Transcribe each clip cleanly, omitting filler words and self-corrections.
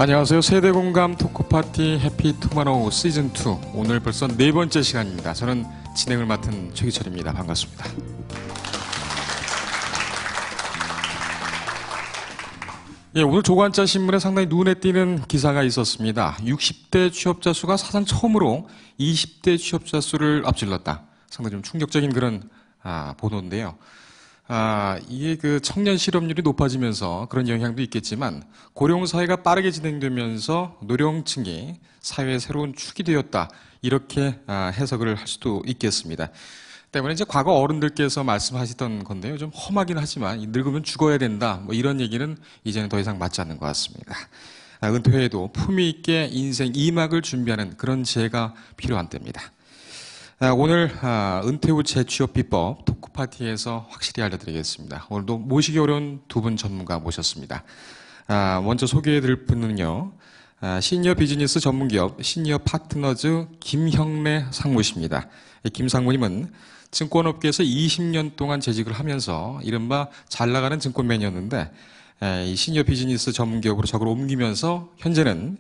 안녕하세요. 세대공감 토크파티 해피투마로우 시즌2 오늘 벌써 네 번째 시간입니다. 저는 진행을 맡은 최기철입니다. 반갑습니다. 예, 오늘 조간자 신문에 상당히 눈에 띄는 기사가 있었습니다. 60대 취업자 수가 사상 처음으로 20대 취업자 수를 앞질렀다. 상당히 좀 충격적인 그런 보도인데요. 이게 그 청년 실업률이 높아지면서 그런 영향도 있겠지만 고령 사회가 빠르게 진행되면서 노령층이 사회의 새로운 축이 되었다. 이렇게 해석을 할 수도 있겠습니다. 때문에 이제 과거 어른들께서 말씀하시던 건데요. 좀 험하긴 하지만 늙으면 죽어야 된다. 뭐 이런 얘기는 이제는 더 이상 맞지 않는 것 같습니다. 은퇴 후에도 품위 있게 인생 2막을 준비하는 그런 지혜가 필요한 때입니다. 오늘 은퇴 후 재취업 비법 토크파티에서 확실히 알려드리겠습니다. 오늘도 모시기 어려운 두 분 전문가 모셨습니다. 먼저 소개해드릴 분은요. 시니어 비즈니스 전문기업 시니어 파트너즈 김형래 상무십니다. 김 상무님은 증권업계에서 20년 동안 재직을 하면서 이른바 잘나가는 증권맨이었는데 이 시니어 비즈니스 전문기업으로 저걸 옮기면서 현재는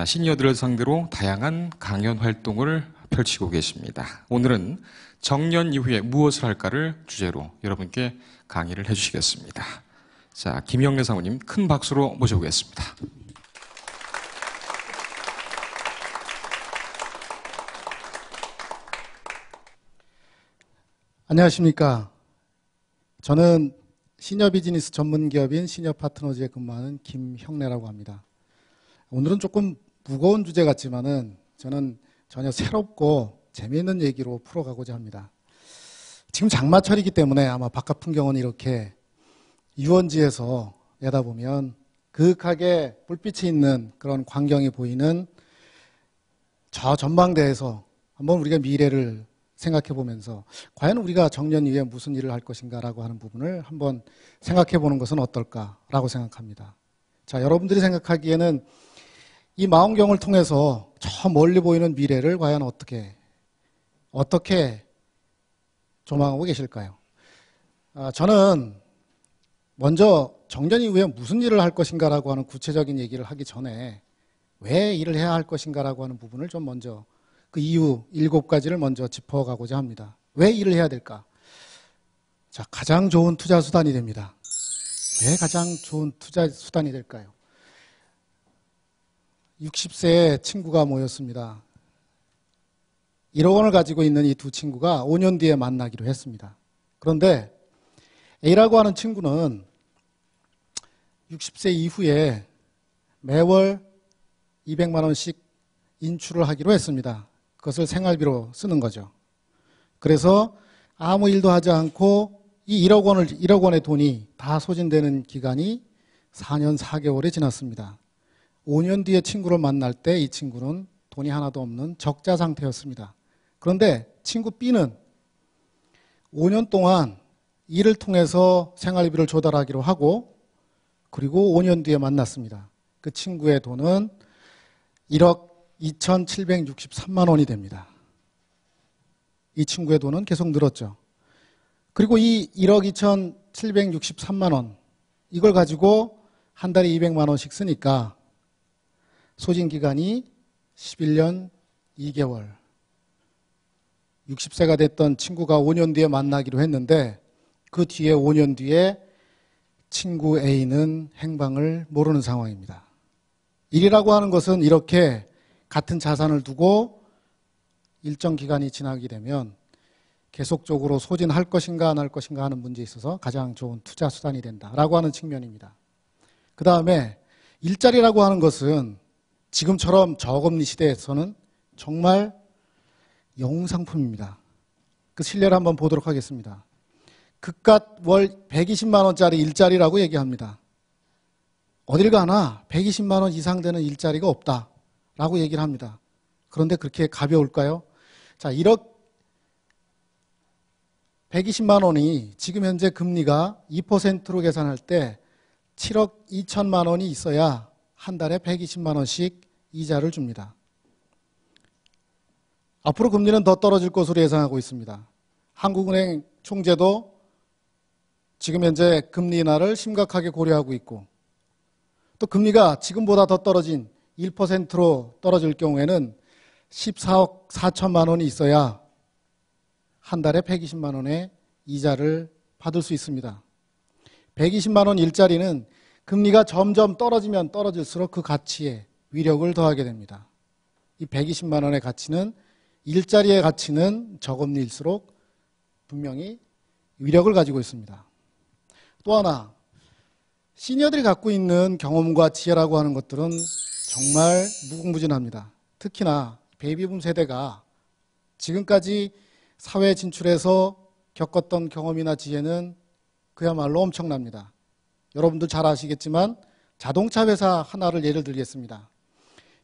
시니어들을 상대로 다양한 강연 활동을 펼치고 계십니다. 오늘은 정년 이후에 무엇을 할까를 주제로 여러분께 강의를 해주시겠습니다. 자, 김형래 상무님 큰 박수로 모셔보겠습니다. 안녕하십니까. 저는 시니어 비즈니스 전문기업인 시니어 파트너즈에 근무하는 김형래라고 합니다. 오늘은 조금 무거운 주제 같지만은 저는 전혀 새롭고 재미있는 얘기로 풀어가고자 합니다. 지금 장마철이기 때문에 아마 바깥 풍경은 이렇게 유원지에서 내다보면 그윽하게 불빛이 있는 그런 광경이 보이는 저 전망대에서 한번 우리가 미래를 생각해 보면서 과연 우리가 정년 이후에 무슨 일을 할 것인가라고 하는 부분을 한번 생각해 보는 것은 어떨까라고 생각합니다. 자, 여러분들이 생각하기에는 이 망원경을 통해서 저 멀리 보이는 미래를 과연 어떻게 조망하고 계실까요? 저는 먼저 정년 이후에 무슨 일을 할 것인가라고 하는 구체적인 얘기를 하기 전에 왜 일을 해야 할 것인가라고 하는 부분을 좀 먼저 그 이유 7가지를 먼저 짚어가고자 합니다. 왜 일을 해야 될까? 자, 가장 좋은 투자 수단이 됩니다. 왜 가장 좋은 투자 수단이 될까요? 60세의 친구가 모였습니다. 1억 원을 가지고 있는 이 두 친구가 5년 뒤에 만나기로 했습니다. 그런데 A라고 하는 친구는 60세 이후에 매월 200만 원씩 인출을 하기로 했습니다. 그것을 생활비로 쓰는 거죠. 그래서 아무 일도 하지 않고 이 1억 원의 돈이 다 소진되는 기간이 4년 4개월이 지났습니다. 5년 뒤에 친구를 만날 때 이 친구는 돈이 하나도 없는 적자 상태였습니다. 그런데 친구 B는 5년 동안 일을 통해서 생활비를 조달하기로 하고 그리고 5년 뒤에 만났습니다. 그 친구의 돈은 1억 2,763만 원이 됩니다. 이 친구의 돈은 계속 늘었죠. 그리고 이 1억 2,763만 원 이걸 가지고 한 달에 200만 원씩 쓰니까 소진 기간이 11년 2개월. 60세가 됐던 친구가 5년 뒤에 만나기로 했는데 그 뒤에 5년 뒤에 친구 A는 행방을 모르는 상황입니다. 일이라고 하는 것은 이렇게 같은 자산을 두고 일정 기간이 지나게 되면 계속적으로 소진할 것인가 안 할 것인가 하는 문제에 있어서 가장 좋은 투자 수단이 된다라고 하는 측면입니다. 그 다음에 일자리라고 하는 것은 지금처럼 저금리 시대에서는 정말 영웅상품입니다. 그 실례를 한번 보도록 하겠습니다. 그깟 월 120만 원짜리 일자리라고 얘기합니다. 어딜 가나 120만 원 이상 되는 일자리가 없다라고 얘기를 합니다. 그런데 그렇게 가벼울까요? 자, 120만 원이 지금 현재 금리가 2%로 계산할 때 7억 2천만 원이 있어야 한 달에 120만 원씩 이자를 줍니다. 앞으로 금리는 더 떨어질 것으로 예상하고 있습니다. 한국은행 총재도 지금 현재 금리 인하를 심각하게 고려하고 있고 또 금리가 지금보다 더 떨어진 1%로 떨어질 경우에는 14억 4천만 원이 있어야 한 달에 120만 원의 이자를 받을 수 있습니다. 120만 원 일자리는 금리가 점점 떨어지면 떨어질수록 그 가치에 위력을 더하게 됩니다. 이 120만 원의 가치는 일자리의 가치는 저금리일수록 분명히 위력을 가지고 있습니다. 또 하나, 시니어들이 갖고 있는 경험과 지혜라고 하는 것들은 정말 무궁무진합니다. 특히나 베이비붐 세대가 지금까지 사회에 진출해서 겪었던 경험이나 지혜는 그야말로 엄청납니다. 여러분들 잘 아시겠지만 자동차 회사 하나를 예를 들겠습니다.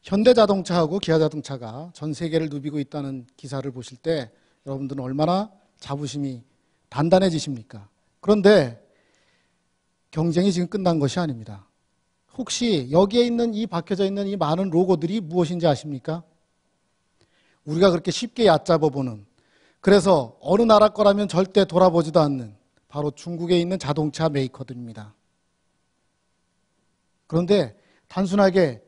현대자동차하고 기아자동차가 전 세계를 누비고 있다는 기사를 보실 때 여러분들은 얼마나 자부심이 단단해지십니까? 그런데 경쟁이 지금 끝난 것이 아닙니다. 혹시 여기에 있는 이 박혀져 있는 이 많은 로고들이 무엇인지 아십니까? 우리가 그렇게 쉽게 얕잡아 보는, 그래서 어느 나라 거라면 절대 돌아보지도 않는 바로 중국에 있는 자동차 메이커들입니다. 그런데 단순하게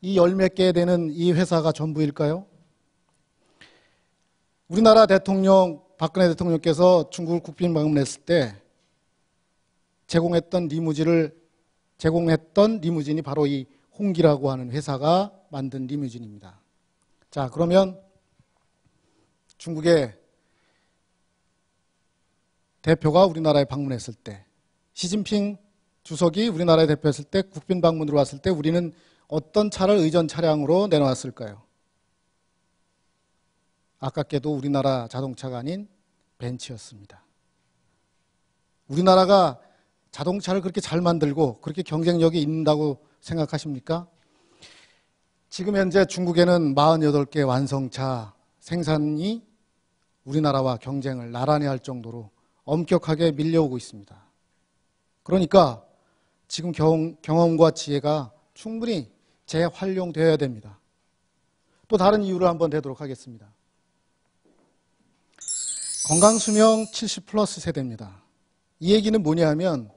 이 열 몇 개 되는 이 회사가 전부일까요? 우리나라 대통령 박근혜 대통령께서 중국을 국빈 방문했을 때 제공했던 리무진이 바로 이 홍기라고 하는 회사가 만든 리무진입니다. 자, 그러면 중국의 대표가 우리나라에 방문했을 때, 시진핑 주석이 우리나라에 대표했을 때, 국빈 방문으로 왔을 때 우리는 어떤 차를 의전 차량으로 내놓았을까요? 아깝게도 우리나라 자동차가 아닌 벤츠였습니다. 우리나라가 자동차를 그렇게 잘 만들고 그렇게 경쟁력이 있다고 생각하십니까? 지금 현재 중국에는 48개 완성차 생산이 우리나라와 경쟁을 나란히 할 정도로 엄격하게 밀려오고 있습니다. 그러니까 지금 경험과 지혜가 충분히 재활용되어야 됩니다. 또 다른 이유를 한번 대도록 하겠습니다. 건강수명 70 플러스 세대입니다. 이 얘기는 뭐냐 하면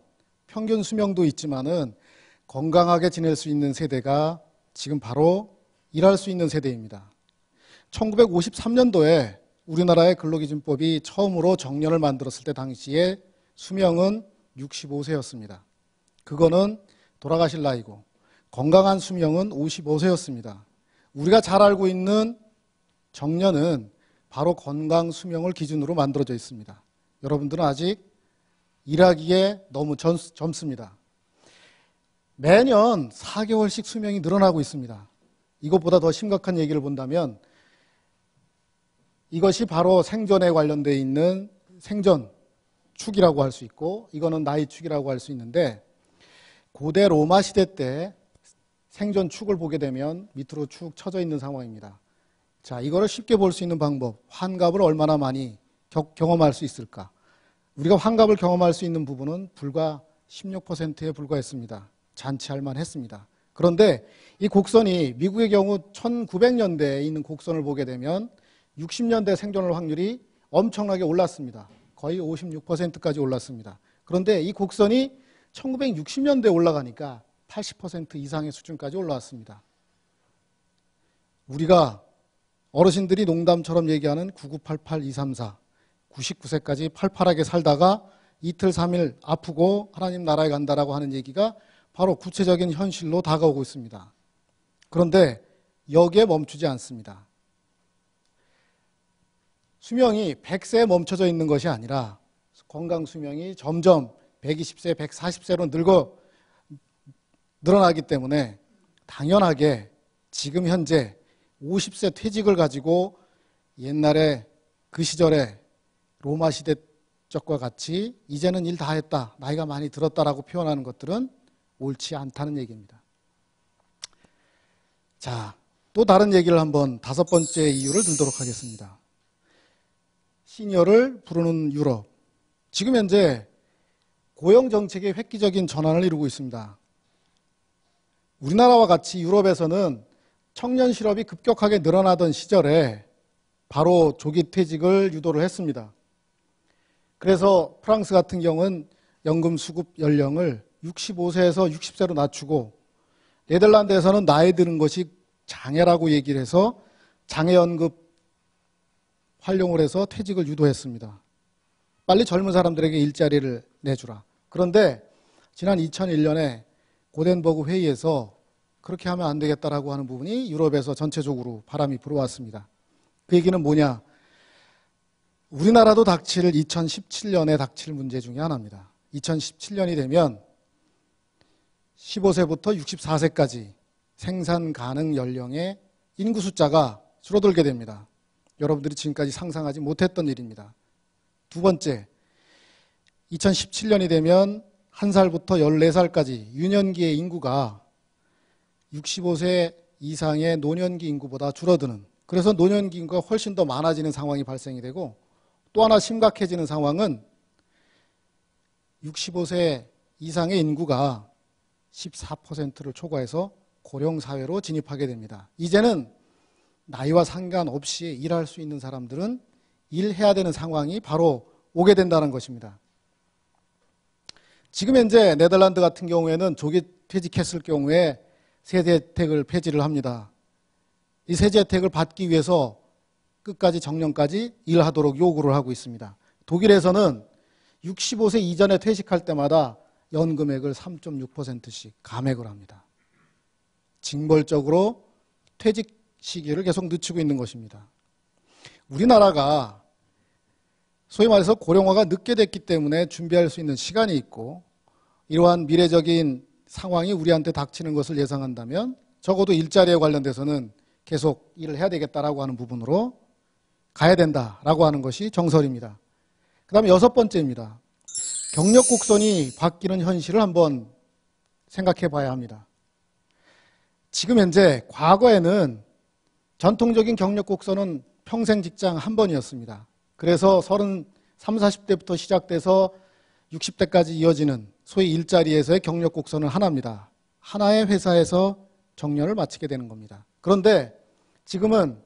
평균 수명도 있지만은 건강하게 지낼 수 있는 세대가 지금 바로 일할 수 있는 세대입니다. 1953년도에 우리나라의 근로기준법이 처음으로 정년을 만들었을 때 당시에 수명은 65세였습니다. 그거는 돌아가실 나이고 건강한 수명은 55세였습니다. 우리가 잘 알고 있는 정년은 바로 건강 수명을 기준으로 만들어져 있습니다. 여러분들은 아직 일하기에 너무 젊습니다. 매년 4개월씩 수명이 늘어나고 있습니다. 이것보다 더 심각한 얘기를 본다면 이것이 바로 생존에 관련되어 있는 생존 축이라고 할 수 있고, 이거는 나이 축이라고 할 수 있는데, 고대 로마 시대 때 생존 축을 보게 되면 밑으로 축 쳐져 있는 상황입니다. 자, 이거를 쉽게 볼 수 있는 방법, 환갑을 얼마나 많이 경험할 수 있을까? 우리가 환갑을 경험할 수 있는 부분은 불과 16%에 불과했습니다. 잔치할 만했습니다. 그런데 이 곡선이 미국의 경우 1900년대에 있는 곡선을 보게 되면 60년대 생존할 확률이 엄청나게 올랐습니다. 거의 56%까지 올랐습니다. 그런데 이 곡선이 1960년대에 올라가니까 80% 이상의 수준까지 올라왔습니다. 우리가 어르신들이 농담처럼 얘기하는 9988234, 99세까지 팔팔하게 살다가 이틀 3일 아프고 하나님 나라에 간다라고 하는 얘기가 바로 구체적인 현실로 다가오고 있습니다. 그런데 여기에 멈추지 않습니다. 수명이 100세에 멈춰져 있는 것이 아니라 건강 수명이 점점 120세, 140세로 늘어나기 때문에 당연하게 지금 현재 50세 퇴직을 가지고 옛날에 그 시절에 로마 시대 적과 같이 이제는 일 다 했다, 나이가 많이 들었다라고 표현하는 것들은 옳지 않다는 얘기입니다. 자, 또 다른 얘기를 한번 다섯 번째 이유를 들도록 하겠습니다. 시니어를 부르는 유럽. 지금 현재 고용정책의 획기적인 전환을 이루고 있습니다. 우리나라와 같이 유럽에서는 청년 실업이 급격하게 늘어나던 시절에 바로 조기 퇴직을 유도를 했습니다. 그래서 프랑스 같은 경우는 연금 수급 연령을 65세에서 60세로 낮추고 네덜란드에서는 나이 드는 것이 장애라고 얘기를 해서 장애연금 활용을 해서 퇴직을 유도했습니다. 빨리 젊은 사람들에게 일자리를 내주라. 그런데 지난 2001년에 고덴버그 회의에서 그렇게 하면 안 되겠다라고 하는 부분이 유럽에서 전체적으로 바람이 불어왔습니다. 그 얘기는 뭐냐? 우리나라도 2017년에 닥칠 문제 중에 하나입니다. 2017년이 되면 15세부터 64세까지 생산 가능 연령의 인구 숫자가 줄어들게 됩니다. 여러분들이 지금까지 상상하지 못했던 일입니다. 두 번째, 2017년이 되면 1살부터 14살까지 유년기의 인구가 65세 이상의 노년기 인구보다 줄어드는, 그래서 노년기 인구가 훨씬 더 많아지는 상황이 발생이 되고, 또 하나 심각해지는 상황은 65세 이상의 인구가 14%를 초과해서 고령사회로 진입하게 됩니다. 이제는 나이와 상관없이 일할 수 있는 사람들은 일해야 되는 상황이 바로 오게 된다는 것입니다. 지금 현재 네덜란드 같은 경우에는 조기 퇴직했을 경우에 세제 혜택을 폐지를 합니다. 이 세제 혜택을 받기 위해서 끝까지 정년까지 일하도록 요구를 하고 있습니다. 독일에서는 65세 이전에 퇴직할 때마다 연금액을 3.6%씩 감액을 합니다. 징벌적으로 퇴직 시기를 계속 늦추고 있는 것입니다. 우리나라가 소위 말해서 고령화가 늦게 됐기 때문에 준비할 수 있는 시간이 있고, 이러한 미래적인 상황이 우리한테 닥치는 것을 예상한다면 적어도 일자리에 관련돼서는 계속 일을 해야 되겠다라고 하는 부분으로 가야 된다라고 하는 것이 정설입니다. 그 다음에 6번째입니다. 경력 곡선이 바뀌는 현실을 한번 생각해 봐야 합니다. 지금 현재, 과거에는 전통적인 경력 곡선은 평생 직장 한 번이었습니다. 그래서 33, 40대부터 시작돼서 60대까지 이어지는 소위 일자리에서의 경력 곡선은 하나입니다. 하나의 회사에서 정년을 마치게 되는 겁니다. 그런데 지금은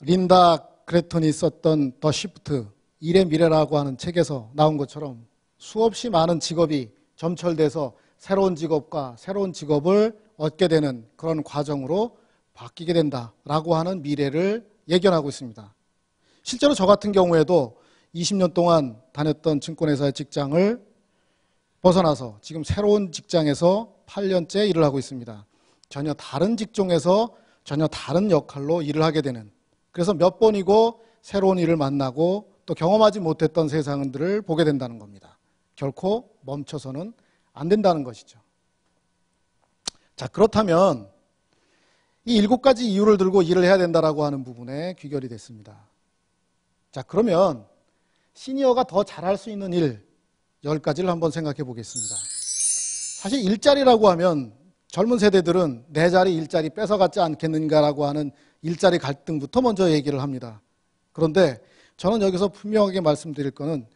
린다 그레톤이 썼던 더 시프트, 일의 미래라고 하는 책에서 나온 것처럼 수없이 많은 직업이 점철돼서 새로운 직업과 새로운 직업을 얻게 되는 그런 과정으로 바뀌게 된다라고 하는 미래를 예견하고 있습니다. 실제로 저 같은 경우에도 20년 동안 다녔던 증권회사의 직장을 벗어나서 지금 새로운 직장에서 8년째 일을 하고 있습니다. 전혀 다른 직종에서 전혀 다른 역할로 일을 하게 되는, 그래서 몇 번이고 새로운 일을 만나고 또 경험하지 못했던 세상들을 보게 된다는 겁니다. 결코 멈춰서는 안 된다는 것이죠. 자, 그렇다면 이 7가지 이유를 들고 일을 해야 된다라고 하는 부분에 귀결이 됐습니다. 자, 그러면 시니어가 더 잘할 수 있는 일 10가지를 한번 생각해 보겠습니다. 사실 일자리라고 하면 젊은 세대들은 내 자리 일자리 뺏어갔지 않겠는가라고 하는 일자리 갈등부터 먼저 얘기를 합니다. 그런데 저는 여기서 분명하게 말씀드릴 거는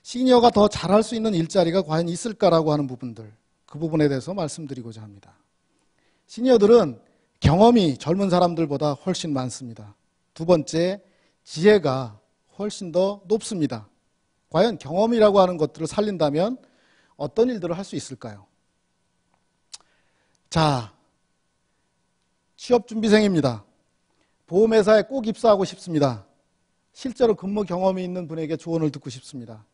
시니어가 더 잘할 수 있는 일자리가 과연 있을까라고 하는 부분들, 그 부분에 대해서 말씀드리고자 합니다. 시니어들은 경험이 젊은 사람들보다 훨씬 많습니다. 두 번째, 지혜가 훨씬 더 높습니다. 과연 경험이라고 하는 것들을 살린다면 어떤 일들을 할 수 있을까요? 자, 취업준비생입니다. 보험회사에 꼭 입사하고 싶습니다. 실제로 근무 경험이 있는 분에게 조언을 듣고 싶습니다.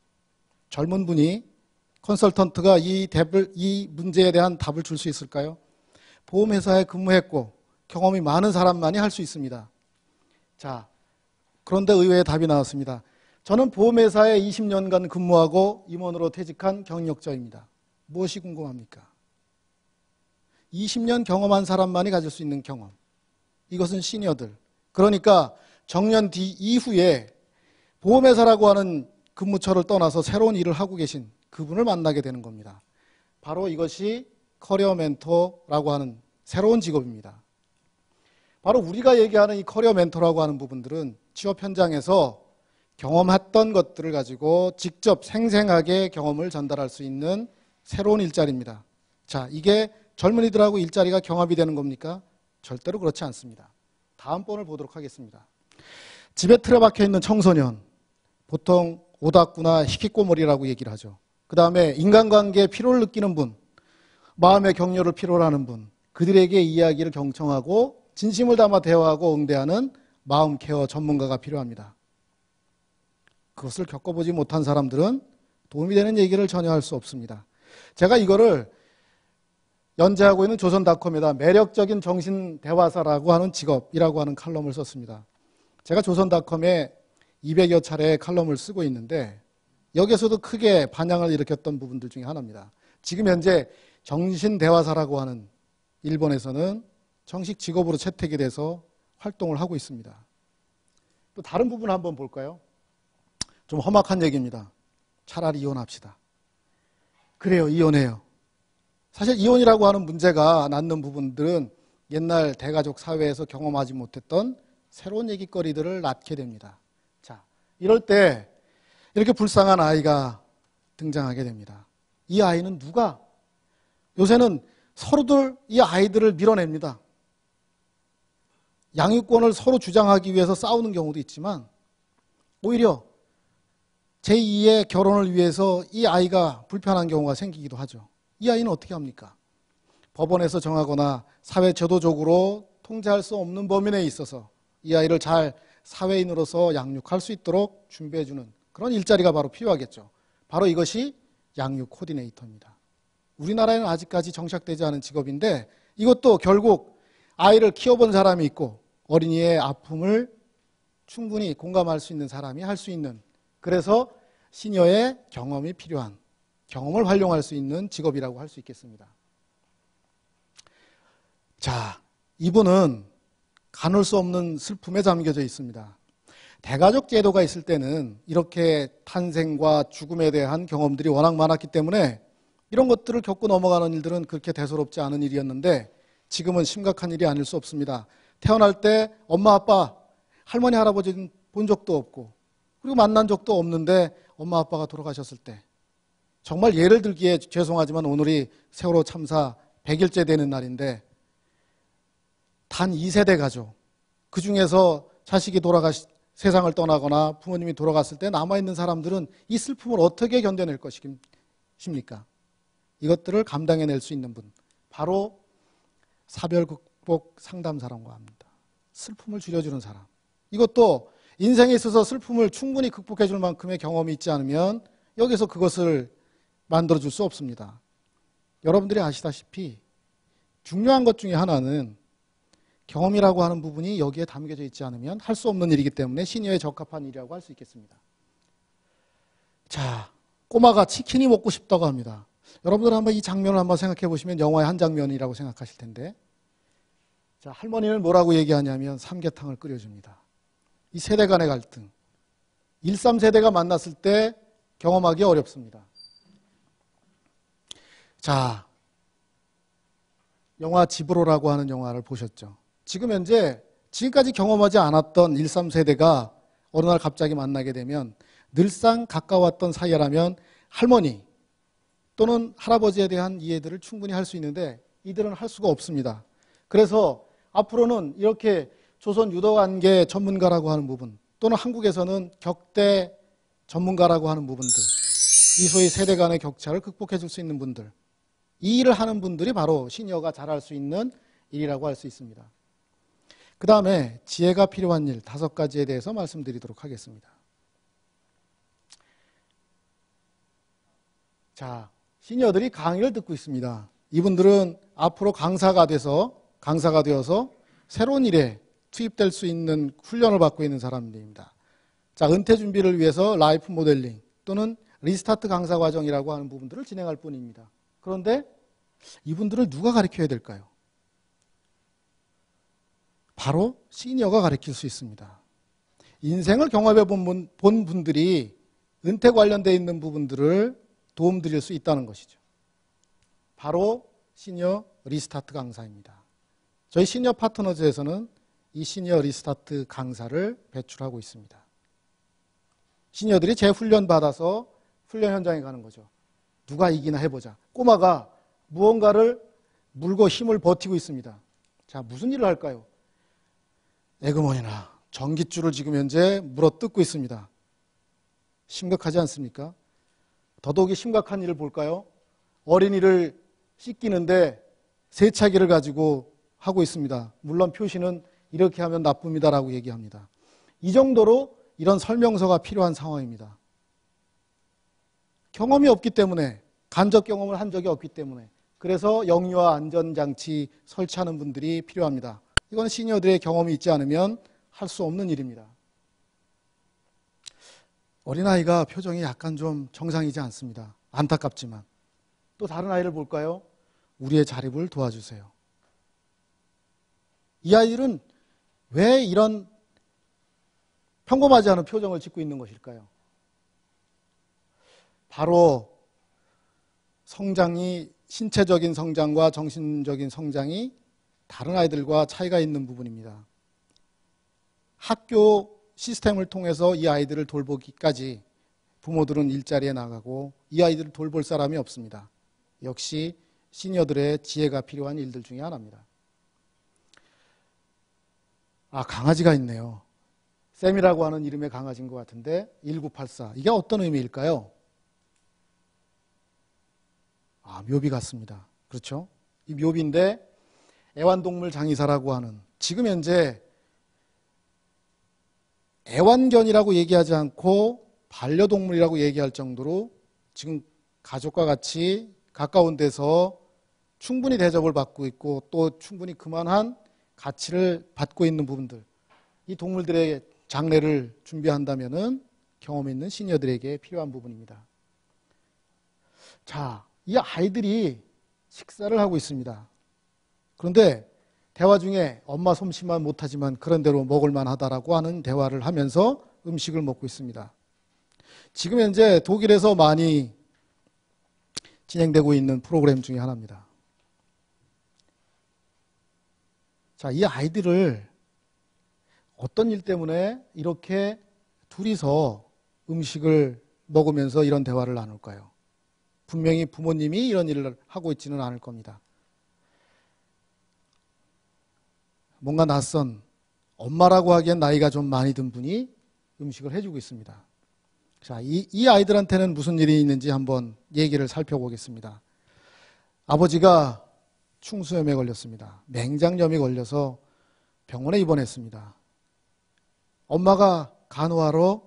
젊은 분이 컨설턴트가 이 문제에 대한 답을 줄 수 있을까요? 보험회사에 근무했고 경험이 많은 사람만이 할 수 있습니다. 자, 그런데 의외의 답이 나왔습니다. 저는 보험회사에 20년간 근무하고 임원으로 퇴직한 경력자입니다. 무엇이 궁금합니까? 20년 경험한 사람만이 가질 수 있는 경험. 이것은 시니어들. 그러니까 정년 뒤 이후에 보험회사라고 하는 근무처를 떠나서 새로운 일을 하고 계신 그분을 만나게 되는 겁니다. 바로 이것이 커리어 멘토라고 하는 새로운 직업입니다. 바로 우리가 얘기하는 이 커리어 멘토라고 하는 부분들은 취업 현장에서 경험했던 것들을 가지고 직접 생생하게 경험을 전달할 수 있는 새로운 일자리입니다. 자, 이게 젊은이들하고 일자리가 경합이 되는 겁니까? 절대로 그렇지 않습니다. 다음 번을 보도록 하겠습니다. 집에 틀에 박혀 있는 청소년, 보통 오닥구나 히키꼬모리라고 얘기를 하죠. 그 다음에 인간관계에 피로를 느끼는 분, 마음의 격려를 필요로 하는 분, 그들에게 이야기를 경청하고 진심을 담아 대화하고 응대하는 마음 케어 전문가가 필요합니다. 그것을 겪어보지 못한 사람들은 도움이 되는 얘기를 전혀 할 수 없습니다. 제가 이거를 연재하고 있는 조선닷컴에다 매력적인 정신대화사라고 하는 직업이라고 하는 칼럼을 썼습니다. 제가 조선닷컴에 200여 차례의 칼럼을 쓰고 있는데 여기에서도 크게 반향을 일으켰던 부분들 중에 하나입니다. 지금 현재 정신대화사라고 하는 일본에서는 정식 직업으로 채택이 돼서 활동을 하고 있습니다. 또 다른 부분 한번 볼까요? 좀 험악한 얘기입니다. 차라리 이혼합시다. 그래요, 이혼해요. 사실 이혼이라고 하는 문제가 낳는 부분들은 옛날 대가족 사회에서 경험하지 못했던 새로운 얘기거리들을 낳게 됩니다. 자, 이럴 때 이렇게 불쌍한 아이가 등장하게 됩니다. 이 아이는 누가? 요새는 서로들 이 아이들을 밀어냅니다. 양육권을 서로 주장하기 위해서 싸우는 경우도 있지만 오히려 제2의 결혼을 위해서 이 아이가 불편한 경우가 생기기도 하죠. 이 아이는 어떻게 합니까? 법원에서 정하거나 사회 제도적으로 통제할 수 없는 범위 내에 있어서 이 아이를 잘 사회인으로서 양육할 수 있도록 준비해주는 그런 일자리가 바로 필요하겠죠. 바로 이것이 양육 코디네이터입니다. 우리나라에는 아직까지 정착되지 않은 직업인데 이것도 결국 아이를 키워본 사람이 있고 어린이의 아픔을 충분히 공감할 수 있는 사람이 할 수 있는, 그래서 시니어의 경험이 필요한, 경험을 활용할 수 있는 직업이라고 할 수 있겠습니다. 자, 이분은 가눌 수 없는 슬픔에 잠겨져 있습니다. 대가족 제도가 있을 때는 이렇게 탄생과 죽음에 대한 경험들이 워낙 많았기 때문에 이런 것들을 겪고 넘어가는 일들은 그렇게 대수롭지 않은 일이었는데 지금은 심각한 일이 아닐 수 없습니다. 태어날 때 엄마, 아빠, 할머니, 할아버지는 본 적도 없고 그리고 만난 적도 없는데 엄마, 아빠가 돌아가셨을 때 정말 예를 들기에 죄송하지만 오늘이 세월호 참사 100일째 되는 날인데 단 2세대 가족, 그 중에서 자식이 세상을 떠나거나 부모님이 돌아갔을 때 남아있는 사람들은 이 슬픔을 어떻게 견뎌낼 것입니까? 이것들을 감당해낼 수 있는 분, 바로 사별극복 상담사라고 합니다. 슬픔을 줄여주는 사람. 이것도 인생에 있어서 슬픔을 충분히 극복해 줄 만큼의 경험이 있지 않으면 여기서 그것을 만들어줄 수 없습니다. 여러분들이 아시다시피 중요한 것 중에 하나는 경험이라고 하는 부분이 여기에 담겨져 있지 않으면 할 수 없는 일이기 때문에 시니어에 적합한 일이라고 할 수 있겠습니다. 자, 꼬마가 치킨이 먹고 싶다고 합니다. 여러분들 한번 이 장면을 한번 생각해 보시면 영화의 한 장면이라고 생각하실 텐데, 자, 할머니는 뭐라고 얘기하냐면 삼계탕을 끓여줍니다. 이 세대 간의 갈등, 13세대가 만났을 때 경험하기 어렵습니다. 자, 영화 집으로라고 하는 영화를 보셨죠? 지금 현재 지금까지 경험하지 않았던 13세대가 어느 날 갑자기 만나게 되면 늘상 가까웠던 사이라면 할머니 또는 할아버지에 대한 이해들을 충분히 할 수 있는데 이들은 할 수가 없습니다. 그래서 앞으로는 이렇게 조선 유도관계 전문가라고 하는 부분 또는 한국에서는 격대 전문가라고 하는 부분들, 이 소위 세대 간의 격차를 극복해 줄 수 있는 분들, 이 일을 하는 분들이 바로 시니어가 잘할 수 있는 일이라고 할 수 있습니다. 그 다음에 지혜가 필요한 일 5가지에 대해서 말씀드리도록 하겠습니다. 자, 시니어들이 강의를 듣고 있습니다. 이분들은 앞으로 강사가 되어서 새로운 일에 투입될 수 있는 훈련을 받고 있는 사람들입니다. 자, 은퇴 준비를 위해서 라이프 모델링 또는 리스타트 강사 과정이라고 하는 부분들을 진행할 뿐입니다. 그런데 이분들을 누가 가르쳐야 될까요? 바로 시니어가 가르칠 수 있습니다. 인생을 경험해 본 분들이 은퇴 관련되어 있는 부분들을 도움드릴 수 있다는 것이죠. 바로 시니어 리스타트 강사입니다. 저희 시니어 파트너즈에서는 이 시니어 리스타트 강사를 배출하고 있습니다. 시니어들이 재훈련 받아서 훈련 현장에 가는 거죠. 누가 이기나 해보자. 꼬마가 무언가를 물고 힘을 버티고 있습니다. 자, 무슨 일을 할까요? 에그머니나 전깃줄을 지금 현재 물어뜯고 있습니다. 심각하지 않습니까? 더더욱이 심각한 일을 볼까요? 어린이를 씻기는데 세차기를 가지고 하고 있습니다. 물론 표시는 이렇게 하면 나쁩니다라고 얘기합니다. 이 정도로 이런 설명서가 필요한 상황입니다. 경험이 없기 때문에, 간접 경험을 한 적이 없기 때문에, 그래서 영유아 안전장치 설치하는 분들이 필요합니다. 이건 시니어들의 경험이 있지 않으면 할 수 없는 일입니다. 어린아이가 표정이 약간 좀 정상이지 않습니다. 안타깝지만. 또 다른 아이를 볼까요? 우리의 자립을 도와주세요. 이 아이들은 왜 이런 평범하지 않은 표정을 짓고 있는 것일까요? 바로 성장이, 신체적인 성장과 정신적인 성장이 다른 아이들과 차이가 있는 부분입니다. 학교 시스템을 통해서 이 아이들을 돌보기까지 부모들은 일자리에 나가고 이 아이들을 돌볼 사람이 없습니다. 역시 시니어들의 지혜가 필요한 일들 중에 하나입니다. 강아지가 있네요. 샘이라고 하는 이름의 강아지인 것 같은데 1984. 이게 어떤 의미일까요? 묘비 같습니다. 그렇죠? 이 묘비인데 애완동물 장의사라고 하는, 지금 현재 애완견이라고 얘기하지 않고 반려동물이라고 얘기할 정도로 지금 가족과 같이 가까운 데서 충분히 대접을 받고 있고 또 충분히 그만한 가치를 받고 있는 부분들, 이 동물들의 장례를 준비한다면은 경험 있는 시니어들에게 필요한 부분입니다. 자, 이 아이들이 식사를 하고 있습니다. 그런데 대화 중에 엄마 솜씨만 못하지만 그런 대로 먹을만 하다라고 하는 대화를 하면서 음식을 먹고 있습니다. 지금 현재 독일에서 많이 진행되고 있는 프로그램 중에 하나입니다. 자, 이 아이들을 어떤 일 때문에 이렇게 둘이서 음식을 먹으면서 이런 대화를 나눌까요? 분명히 부모님이 이런 일을 하고 있지는 않을 겁니다. 뭔가 낯선, 엄마라고 하기엔 나이가 좀 많이 든 분이 음식을 해주고 있습니다. 자, 이 아이들한테는 무슨 일이 있는지 한번 얘기를 살펴보겠습니다. 아버지가 충수염에 걸렸습니다. 맹장염이 걸려서 병원에 입원했습니다. 엄마가 간호하러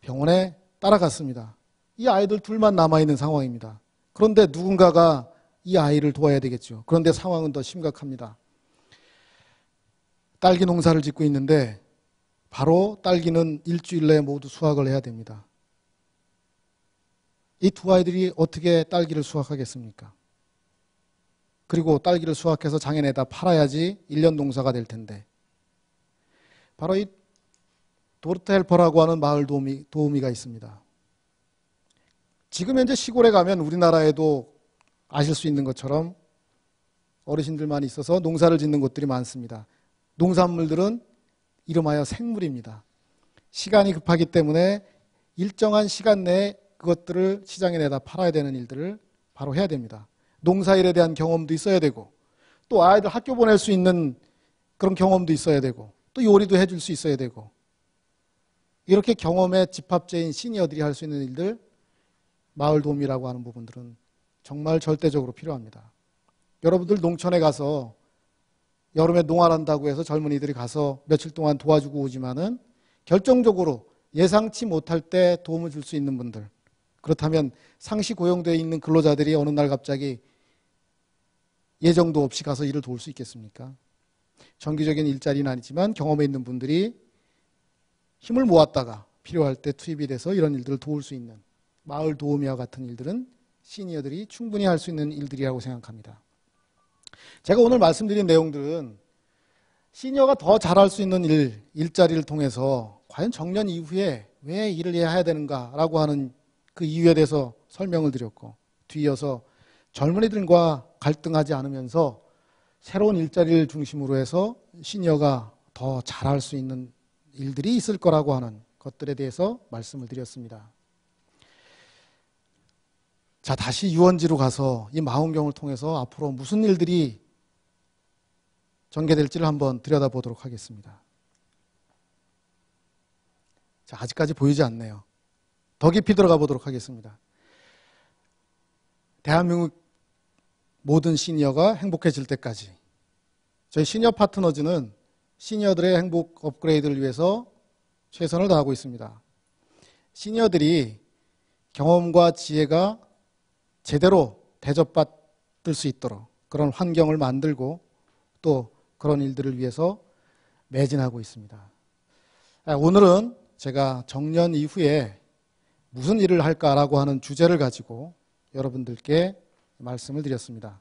병원에 따라갔습니다. 이 아이들 둘만 남아있는 상황입니다. 그런데 누군가가 이 아이를 도와야 되겠죠. 그런데 상황은 더 심각합니다. 딸기 농사를 짓고 있는데 바로 딸기는 일주일 내에 모두 수확을 해야 됩니다. 이 두 아이들이 어떻게 딸기를 수확하겠습니까? 그리고 딸기를 수확해서 장에 내다 팔아야지 1년 농사가 될 텐데, 바로 이 도르트헬퍼라고 하는 마을 도우미가 있습니다. 지금 현재 시골에 가면 우리나라에도 아실 수 있는 것처럼 어르신들만 있어서 농사를 짓는 곳들이 많습니다. 농산물들은 이름하여 생물입니다. 시간이 급하기 때문에 일정한 시간 내에 그것들을 시장에 내다 팔아야 되는 일들을 바로 해야 됩니다. 농사일에 대한 경험도 있어야 되고, 또 아이들 학교 보낼 수 있는 그런 경험도 있어야 되고, 또 요리도 해줄 수 있어야 되고, 이렇게 경험의 집합제인 시니어들이 할 수 있는 일들, 마을 도움이라고 하는 부분들은 정말 절대적으로 필요합니다. 여러분들 농촌에 가서 여름에 농활한다고 해서 젊은이들이 가서 며칠 동안 도와주고 오지만은 결정적으로 예상치 못할 때 도움을 줄 수 있는 분들, 그렇다면 상시 고용되어 있는 근로자들이 어느 날 갑자기 예정도 없이 가서 일을 도울 수 있겠습니까? 정기적인 일자리는 아니지만 경험에 있는 분들이 힘을 모았다가 필요할 때 투입이 돼서 이런 일들을 도울 수 있는 마을 도우미와 같은 일들은 시니어들이 충분히 할 수 있는 일들이라고 생각합니다. 제가 오늘 말씀드린 내용들은 시니어가 더 잘할 수 있는 일자리를 통해서 과연 정년 이후에 왜 일을 해야 되는가라고 하는 그 이유에 대해서 설명을 드렸고, 뒤이어서 젊은이들과 갈등하지 않으면서 새로운 일자리를 중심으로 해서 시니어가 더 잘할 수 있는 일들이 있을 거라고 하는 것들에 대해서 말씀을 드렸습니다. 자, 다시 유원지로 가서 이 망원경을 통해서 앞으로 무슨 일들이 전개될지를 한번 들여다보도록 하겠습니다. 자, 아직까지 보이지 않네요. 더 깊이 들어가 보도록 하겠습니다. 대한민국 모든 시니어가 행복해질 때까지 저희 시니어 파트너즈는 시니어들의 행복 업그레이드를 위해서 최선을 다하고 있습니다. 시니어들이 경험과 지혜가 제대로 대접받을 수 있도록 그런 환경을 만들고 또 그런 일들을 위해서 매진하고 있습니다. 오늘은 제가 정년 이후에 무슨 일을 할까라고 하는 주제를 가지고 여러분들께 말씀을 드렸습니다.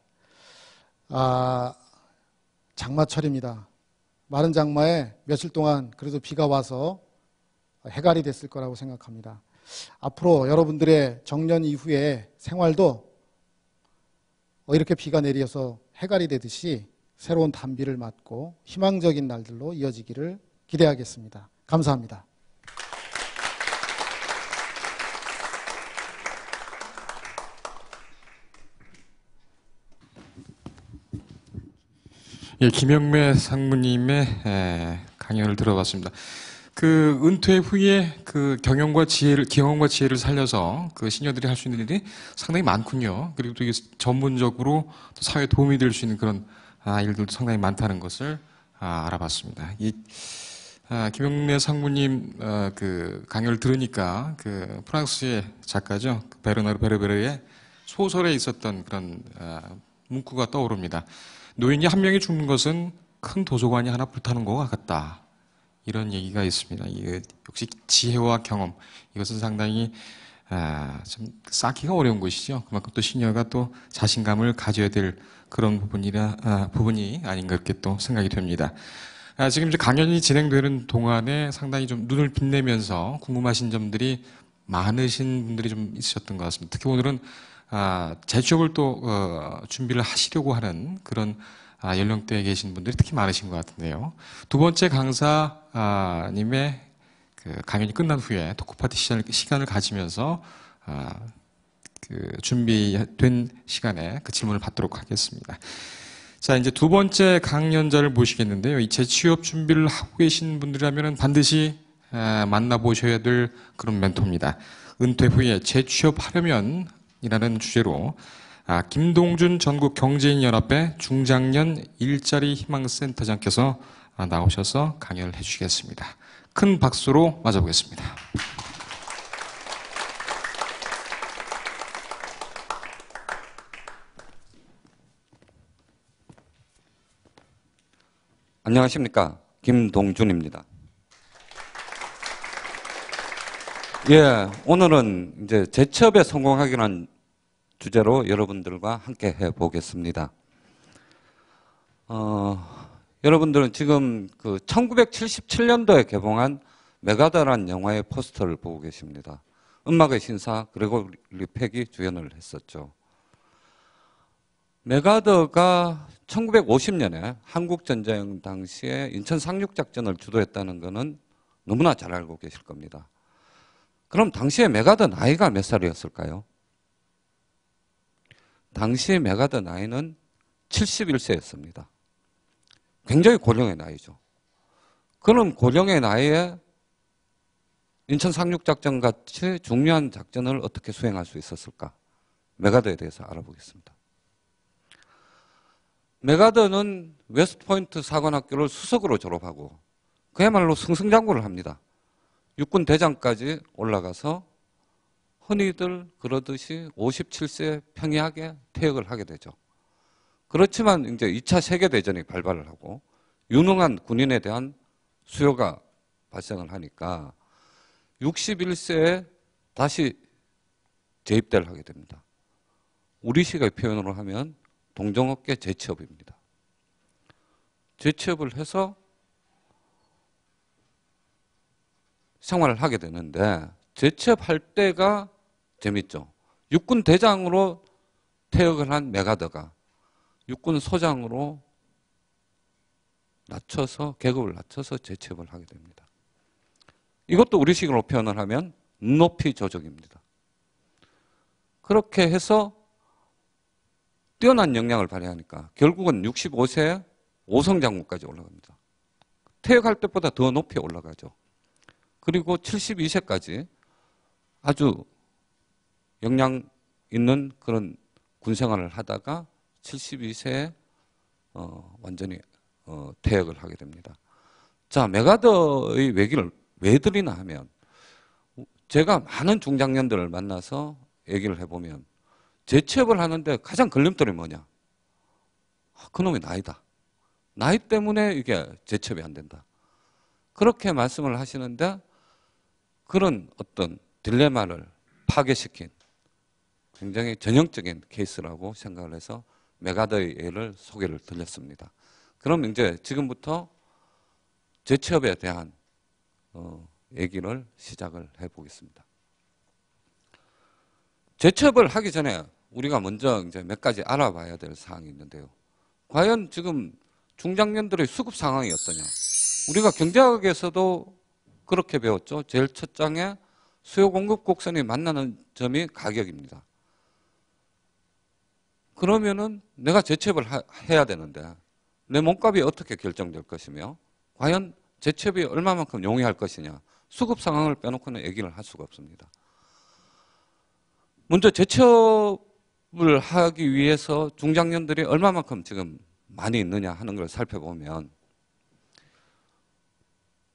장마철입니다. 마른 장마에 며칠 동안 그래도 비가 와서 해갈이 됐을 거라고 생각합니다. 앞으로 여러분들의 정년 이후에 생활도 이렇게 비가 내려서 해갈이 되듯이 새로운 단비를 맞고 희망적인 날들로 이어지기를 기대하겠습니다. 감사합니다. 예, 김영매 상무님의 강연을 들어봤습니다. 그 은퇴 후에 그 경영과 지혜를 살려서 그 시니어들이 할 수 있는 일이 상당히 많군요. 그리고 또 이게 전문적으로 또 사회에 도움이 될 수 있는 그런 일들도 상당히 많다는 것을 알아봤습니다. 김영래 상무님 그 강연을 들으니까 그 프랑스의 작가죠, 베르나르 베르베르의 소설에 있었던 그런 문구가 떠오릅니다. 노인이 한 명이 죽는 것은 큰 도서관이 하나 불타는 것 같다. 이런 얘기가 있습니다. 역시 지혜와 경험, 이것은 상당히 참 쌓기가 어려운 것이죠. 그만큼 또 시니어가 또 자신감을 가져야 될 그런 부분이 아닌가 이렇게 또 생각이 됩니다. 지금 이제 강연이 진행되는 동안에 상당히 좀 눈을 빛내면서 궁금하신 점들이 많으신 분들이 좀 있으셨던 것 같습니다. 특히 오늘은 재취업을 또 준비를 하시려고 하는 그런 연령대에 계신 분들이 특히 많으신 것 같은데요. 두 번째 강사님의 그 강연이 끝난 후에 토크파티 시간을 가지면서 그 준비된 시간에 그 질문을 받도록 하겠습니다. 자, 이제 두 번째 강연자를 모시겠는데요. 이 재취업 준비를 하고 계신 분들이라면 반드시 만나보셔야 될 그런 멘토입니다. 은퇴 후에 재취업하려면 이라는 주제로 김동준 전국경제인연합회 중장년 일자리 희망센터장께서 나오셔서 강연을 해주시겠습니다. 큰 박수로 맞아보겠습니다. 안녕하십니까, 김동준입니다. 예, 오늘은 이제 재취업에 성공하기란 주제로 여러분들과 함께 해보겠습니다. 여러분들은 지금 그 1977년도에 개봉한 메가더라는 영화의 포스터를 보고 계십니다. 음악의 신사 그레고리 팩이 주연을 했었죠. 메가더가 1950년에 한국전쟁 당시에 인천 상륙작전을 주도했다는 것은 너무나 잘 알고 계실 겁니다. 그럼 당시에 메가더 나이가 몇 살이었을까요? 당시 메가더 나이는 71세였습니다. 굉장히 고령의 나이죠. 그런 고령의 나이에 인천 상륙작전 같이 중요한 작전을 어떻게 수행할 수 있었을까? 메가더에 대해서 알아보겠습니다. 메가더는 웨스트포인트 사관학교를 수석으로 졸업하고 그야말로 승승장구를 합니다. 육군 대장까지 올라가서 흔히들 그러듯이 57세 평이하게 퇴역을 하게 되죠. 그렇지만 이제 2차 세계대전이 발발을 하고 유능한 군인에 대한 수요가 발생을 하니까 61세에 다시 재입대를 하게 됩니다. 우리식의 표현으로 하면 동종업계 재취업입니다. 재취업을 해서 생활을 하게 되는데 재취업할 때가 재밌죠. 육군 대장으로 퇴역을 한 메가더가 육군 소장으로 계급을 낮춰서 재취업을 하게 됩니다. 이것도 우리식으로 표현을 하면 눈높이 조정입니다. 그렇게 해서 뛰어난 역량을 발휘하니까 결국은 65세에 5성 장군까지 올라갑니다. 퇴역할 때보다 더 높이 올라가죠. 그리고 72세까지 아주 역량 있는 그런 군 생활을 하다가 72세에 완전히 퇴역을 하게 됩니다. 자, 메가더의 얘기를 왜 드리나 하면 제가 많은 중장년들을 만나서 얘기를 해보면 재취업을 하는데 가장 걸림돌이 뭐냐? 그놈의 나이다. 나이 때문에 이게 재취업이 안 된다. 그렇게 말씀을 하시는데 그런 어떤 딜레마를 파괴시킨 굉장히 전형적인 케이스라고 생각을 해서 메가더의 예를 소개를 드렸습니다. 그럼 이제 지금부터 재취업에 대한 얘기를 시작을 해보겠습니다. 재취업을 하기 전에 우리가 먼저 이제 몇 가지 알아봐야 될 사항이 있는데요. 과연 지금 중장년들의 수급 상황이 어떠냐? 우리가 경제학에서도 그렇게 배웠죠. 제일 첫 장에 수요 공급 곡선이 만나는 점이 가격입니다. 그러면은 내가 재취업을 해야 되는데 내 몸값이 어떻게 결정될 것이며 과연 재취업이 얼마만큼 용이할 것이냐? 수급 상황을 빼놓고는 얘기를 할 수가 없습니다. 먼저 재취업을 하기 위해서 중장년들이 얼마만큼 지금 많이 있느냐 하는 걸 살펴보면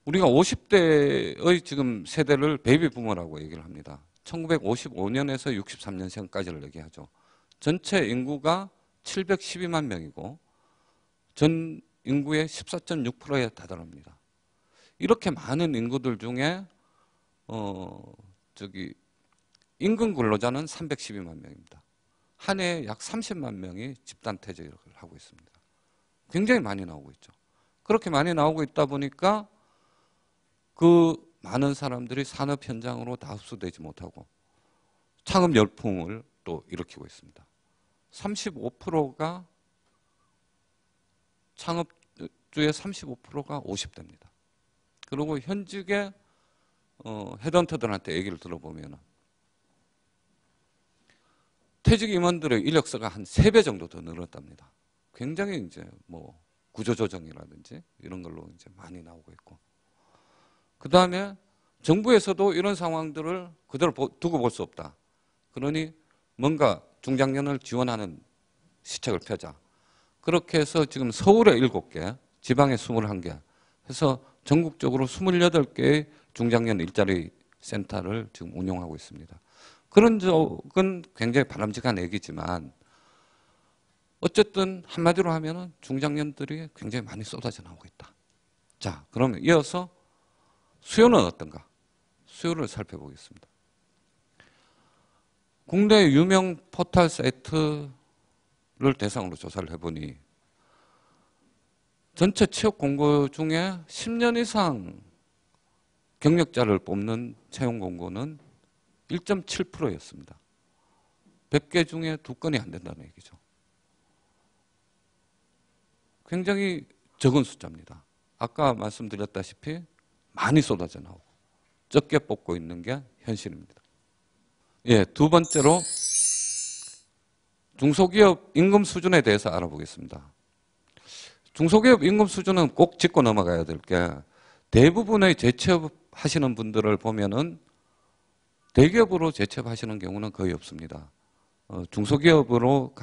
우리가 50대의 지금 세대를 베이비 부머라고 얘기를 합니다. 1955년에서 63년생까지를 얘기하죠. 전체 인구가 712만 명이고 전 인구의 14.6%에 다다릅니다. 이렇게 많은 인구들 중에 임금 근로자는 312만 명입니다. 한 해에 약 30만 명이 집단 퇴직을 하고 있습니다. 굉장히 많이 나오고 있죠. 그렇게 많이 나오고 있다 보니까 그 많은 사람들이 산업 현장으로 다 흡수되지 못하고 창업 열풍을 또 일으키고 있습니다. 35%가 창업주의 35%가 50대입니다. 그리고 현직의 헤드헌터들한테 얘기를 들어보면 퇴직 임원들의 이력서가 한 3배 정도 더 늘었답니다. 굉장히 이제 뭐 구조조정이라든지 이런 걸로 이제 많이 나오고 있고. 그 다음에 정부에서도 이런 상황들을 그대로 두고 볼 수 없다. 그러니 뭔가 중장년을 지원하는 시책을 펴자. 그렇게 해서 지금 서울에 7개, 지방에 21개 해서 전국적으로 28개의 중장년 일자리 센터를 지금 운영하고 있습니다. 그런 적은 굉장히 바람직한 얘기지만 어쨌든 한마디로 하면은 중장년들이 굉장히 많이 쏟아져 나오고 있다. 자, 그러면 이어서 수요는 어떤가? 수요를 살펴보겠습니다. 국내 유명 포털 사이트를 대상으로 조사를 해보니 전체 취업 공고 중에 10년 이상 경력자를 뽑는 채용 공고는 1.7%였습니다. 100개 중에 2건이 안 된다는 얘기죠. 굉장히 적은 숫자입니다. 아까 말씀드렸다시피 많이 쏟아져 나오고 적게 뽑고 있는 게 현실입니다. 예, 두 번째로 중소기업 임금 수준에 대해서 알아보겠습니다. 중소기업 임금 수준은 꼭 짚고 넘어가야 될 게 대부분의 재취업하시는 분들을 보면은 대기업으로 재취업하시는 경우는 거의 없습니다. 중소기업으로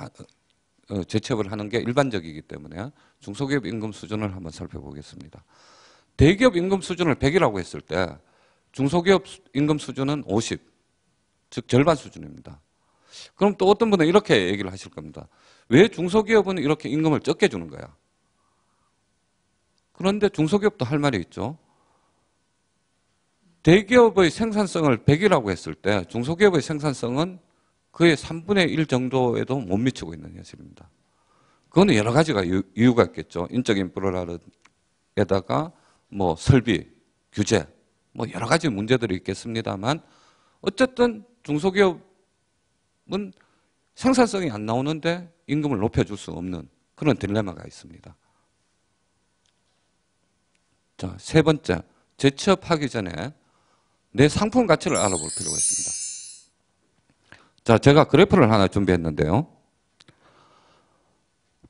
재취업을 하는 게 일반적이기 때문에 중소기업 임금 수준을 한번 살펴보겠습니다. 대기업 임금 수준을 100이라고 했을 때 중소기업 임금 수준은 50, 즉 절반 수준입니다. 그럼 또 어떤 분은 이렇게 얘기를 하실 겁니다. 왜 중소기업은 이렇게 임금을 적게 주는 거야? 그런데 중소기업도 할 말이 있죠. 대기업의 생산성을 100이라고 했을 때 중소기업의 생산성은 그의 3분의 1 정도에도 못 미치고 있는 현실입니다. 그거는 여러 가지가 이유가 있겠죠. 인적 인프라에다가 뭐 설비, 규제, 뭐 여러 가지 문제들이 있겠습니다만 어쨌든 중소기업은 생산성이 안 나오는데 임금을 높여줄 수 없는 그런 딜레마가 있습니다. 자, 세 번째, 재취업하기 전에 내 상품 가치를 알아볼 필요가 있습니다. 자, 제가 그래프를 하나 준비했는데요.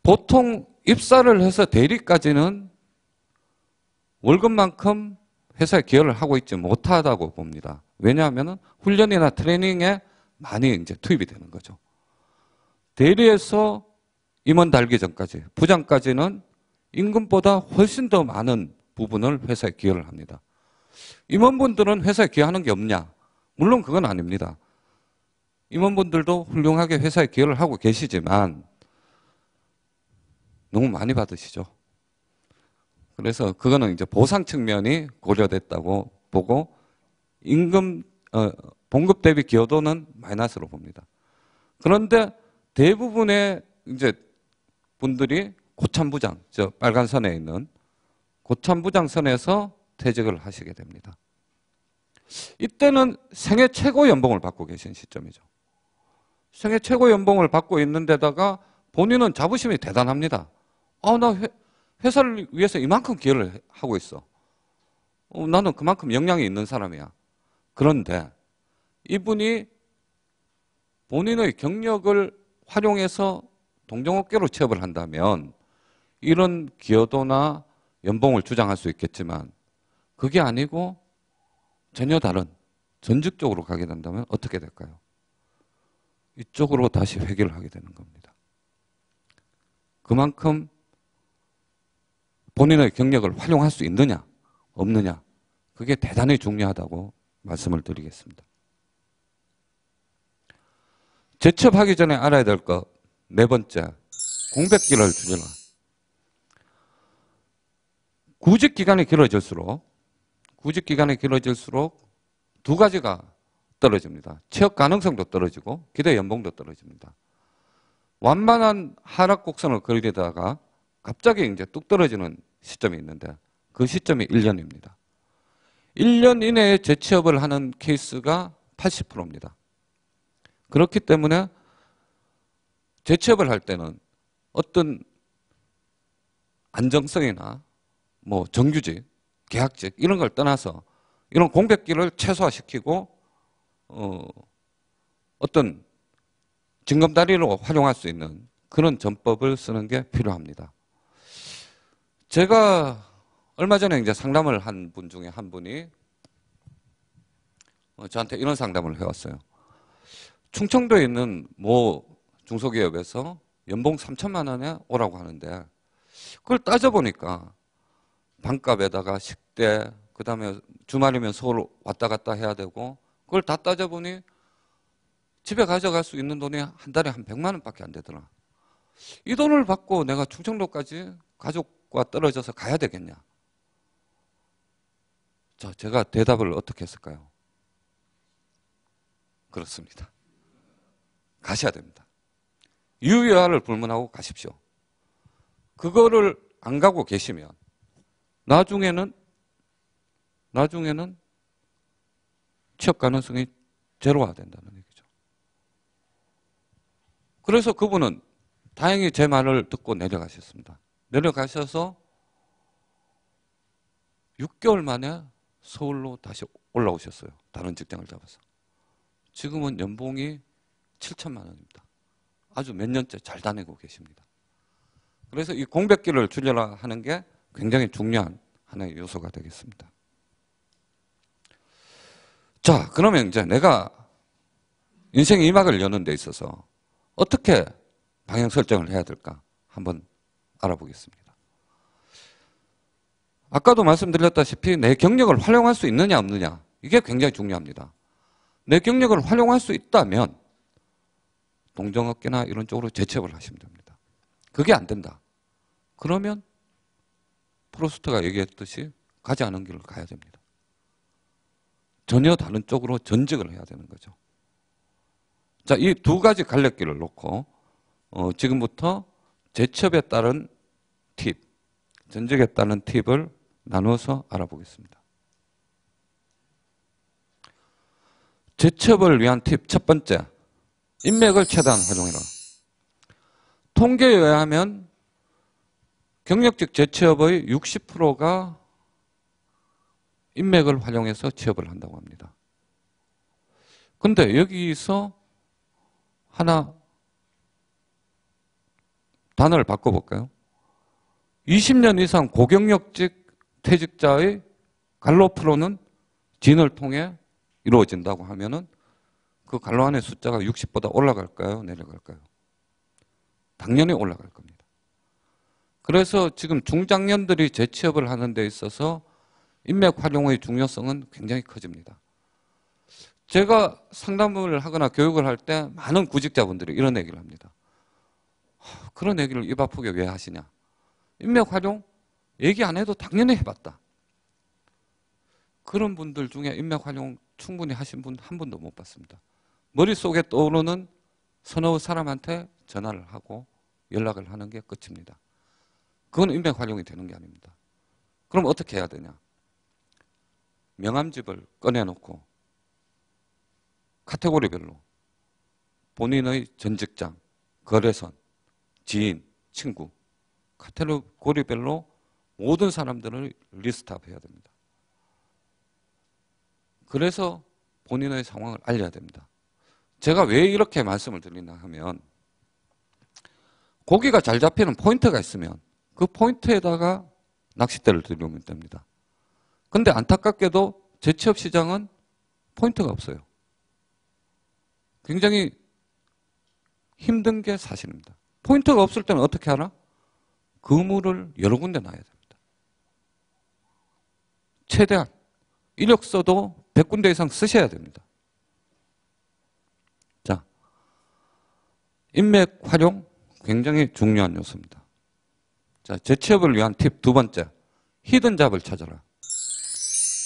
보통 입사를 해서 대리까지는 월급만큼 회사에 기여를 하고 있지 못하다고 봅니다. 왜냐하면 훈련이나 트레이닝에 많이 이제 투입이 되는 거죠. 대리에서 임원 달기 전까지, 부장까지는 임금보다 훨씬 더 많은 부분을 회사에 기여를 합니다. 임원분들은 회사에 기여하는 게 없냐? 물론 그건 아닙니다. 임원분들도 훌륭하게 회사에 기여를 하고 계시지만 너무 많이 받으시죠. 그래서 그거는 이제 보상 측면이 고려됐다고 보고 봉급 대비 기여도는 마이너스로 봅니다. 그런데 대부분의 이제 분들이 고참부장, 저 빨간 선에 있는 고참부장 선에서 퇴직을 하시게 됩니다. 이때는 생애 최고 연봉을 받고 계신 시점이죠. 생애 최고 연봉을 받고 있는 데다가 본인은 자부심이 대단합니다. 나 회사를 위해서 이만큼 기여를 하고 있어. 나는 그만큼 역량이 있는 사람이야. 그런데 이분이 본인의 경력을 활용해서 동종업계로 취업을 한다면 이런 기여도나 연봉을 주장할 수 있겠지만 그게 아니고 전혀 다른 전직 쪽으로 가게 된다면 어떻게 될까요? 이쪽으로 다시 회귀를 하게 되는 겁니다. 그만큼 본인의 경력을 활용할 수 있느냐 없느냐 그게 대단히 중요하다고 말씀을 드리겠습니다. 재취업하기 전에 알아야 될 것 네 번째, 공백기를 줄여라. 구직 기간이 길어질수록 두 가지가 떨어집니다. 취업 가능성도 떨어지고 기대 연봉도 떨어집니다. 완만한 하락 곡선을 그리다가 갑자기 이제 뚝 떨어지는 시점이 있는데 그 시점이 1년입니다. 1년 이내에 재취업을 하는 케이스가 80%입니다. 그렇기 때문에 재취업을 할 때는 어떤 안정성이나 뭐 정규직, 계약직 이런 걸 떠나서 이런 공백기를 최소화시키고 어떤 징검다리로 활용할 수 있는 그런 전법을 쓰는 게 필요합니다. 제가 얼마 전에 이제 상담을 한 분 중에 한 분이 저한테 이런 상담을 해왔어요. 충청도에 있는 모 중소기업에서 연봉 3천만 원에 오라고 하는데 그걸 따져보니까 반값에다가 식대, 그 다음에 주말이면 서울 왔다 갔다 해야 되고 그걸 다 따져보니 집에 가져갈 수 있는 돈이 한 달에 한 100만 원밖에 안 되더라. 이 돈을 받고 내가 충청도까지 가족과 떨어져서 가야 되겠냐? 자, 제가 대답을 어떻게 했을까요? 그렇습니다. 가셔야 됩니다. 유효화를 불문하고 가십시오. 그거를 안 가고 계시면 나중에는 취업 가능성이 제로화 된다는 얘기죠. 그래서 그분은 다행히 제 말을 듣고 내려가셨습니다. 내려가셔서 6개월 만에 서울로 다시 올라오셨어요. 다른 직장을 잡아서. 지금은 연봉이 7천만 원입니다. 아주 몇 년째 잘 다니고 계십니다. 그래서 이 공백기를 줄여라 하는 게 굉장히 중요한 하나의 요소가 되겠습니다. 자, 그러면 이제 내가 인생의 2막을 여는 데 있어서 어떻게 방향 설정을 해야 될까 한번 알아보겠습니다. 아까도 말씀드렸다시피 내 경력을 활용할 수 있느냐 없느냐 이게 굉장히 중요합니다. 내 경력을 활용할 수 있다면 동종업계나 이런 쪽으로 재취업을 하시면 됩니다. 그게 안 된다. 그러면 프로스트가 얘기했듯이 가지 않은 길을 가야 됩니다. 전혀 다른 쪽으로 전직을 해야 되는 거죠. 자, 이 두 가지 갈래길을 놓고 지금부터 재취업에 따른 팁, 전직에 따른 팁을 나눠서 알아보겠습니다. 재취업을 위한 팁 첫 번째, 인맥을 최대한 활용해라. 통계에 의하면 경력직 재취업의 60%가 인맥을 활용해서 취업을 한다고 합니다. 근데 여기서 하나 단어를 바꿔볼까요? 20년 이상 고경력직 퇴직자의 갈로프로는 진을 통해 이루어진다고 하면은 그 갈로 안의 숫자가 60보다 올라갈까요? 내려갈까요? 당연히 올라갈 겁니다. 그래서 지금 중장년들이 재취업을 하는 데 있어서 인맥 활용의 중요성은 굉장히 커집니다. 제가 상담을 하거나 교육을 할 때 많은 구직자분들이 이런 얘기를 합니다. 그런 얘기를 입 아프게 왜 하시냐. 인맥 활용 얘기 안 해도 당연히 해봤다. 그런 분들 중에 인맥 활용 충분히 하신 분 한 분도 못 봤습니다. 머릿속에 떠오르는 서너 사람한테 전화를 하고 연락을 하는 게 끝입니다. 그건 인맥 활용이 되는 게 아닙니다. 그럼 어떻게 해야 되냐? 명함집을 꺼내놓고 카테고리별로 본인의 전 직장, 거래선, 지인, 친구 카테고리별로 모든 사람들을 리스트업해야 됩니다. 그래서 본인의 상황을 알려야 됩니다. 제가 왜 이렇게 말씀을 드리나 하면 고기가 잘 잡히는 포인트가 있으면 그 포인트에다가 낚싯대를 들이면 됩니다. 근데 안타깝게도 재취업 시장은 포인트가 없어요. 굉장히 힘든 게 사실입니다. 포인트가 없을 때는 어떻게 하나? 그물을 여러 군데 놔야 됩니다. 최대한 이력서도 100군데 이상 쓰셔야 됩니다. 자, 인맥 활용 굉장히 중요한 요소입니다. 자, 재취업을 위한 팁 두 번째, 히든 잡을 찾아라.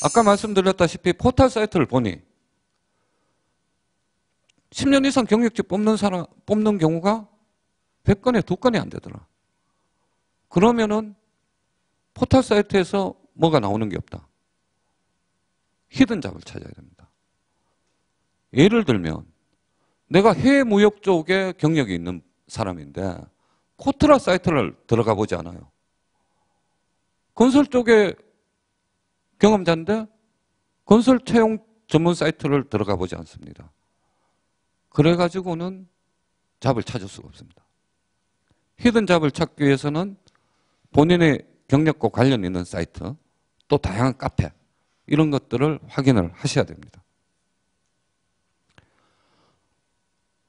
아까 말씀드렸다시피 포털 사이트를 보니 10년 이상 경력직 뽑는 경우가 100건에 2건이 안 되더라. 그러면은 포털 사이트에서 뭐가 나오는 게 없다. 히든 잡을 찾아야 됩니다. 예를 들면 내가 해외 무역 쪽에 경력이 있는 사람인데 코트라 사이트를 들어가 보지 않아요. 건설 쪽에 경험자인데 건설 채용 전문 사이트를 들어가 보지 않습니다. 그래가지고는 잡을 찾을 수가 없습니다. 히든 잡을 찾기 위해서는 본인의 경력과 관련 있는 사이트, 또 다양한 카페 이런 것들을 확인을 하셔야 됩니다.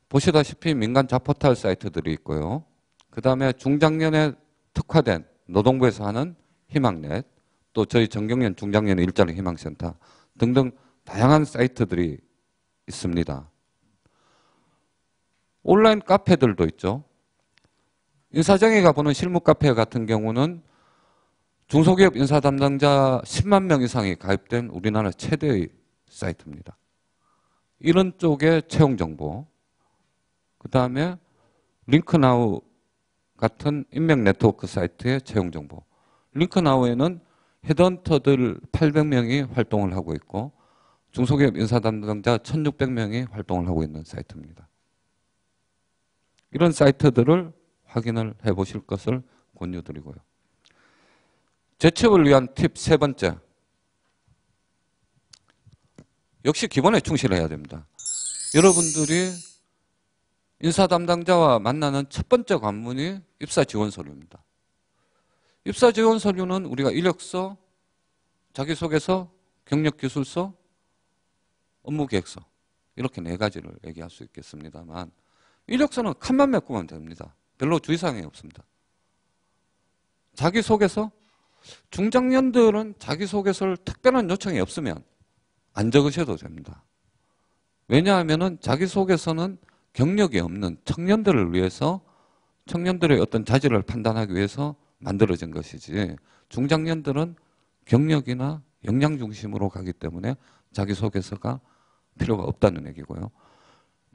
보시다시피 민간 잡포털 사이트들이 있고요. 그 다음에 중장년에 특화된 노동부에서 하는 희망넷, 또 저희 정경련 중장년 일자리 희망센터 등등 다양한 사이트들이 있습니다. 온라인 카페들도 있죠. 인사정에 가보는 실무 카페 같은 경우는 중소기업 인사 담당자 10만 명 이상이 가입된 우리나라 최대의 사이트입니다. 이런 쪽의 채용 정보, 그 다음에 링크나우 같은 인맥 네트워크 사이트의 채용 정보. 링크나우에는 헤드헌터들 800명이 활동을 하고 있고 중소기업 인사 담당자 1600명이 활동을 하고 있는 사이트입니다. 이런 사이트들을 확인을 해보실 것을 권유드리고요. 재취업을 위한 팁 세 번째. 역시 기본에 충실해야 됩니다. 여러분들이 인사 담당자와 만나는 첫 번째 관문이 입사 지원 서류입니다. 입사 지원 서류는 우리가 이력서, 자기소개서, 경력기술서, 업무계획서 이렇게 네 가지를 얘기할 수 있겠습니다만 이력서는 칸만 메꾸면 됩니다. 별로 주의사항이 없습니다. 자기소개서, 중장년들은 자기소개서를 특별한 요청이 없으면 안 적으셔도 됩니다. 왜냐하면 자기소개서는 경력이 없는 청년들을 위해서 청년들의 어떤 자질을 판단하기 위해서 만들어진 것이지 중장년들은 경력이나 역량 중심으로 가기 때문에 자기소개서가 필요가 없다는 얘기고요.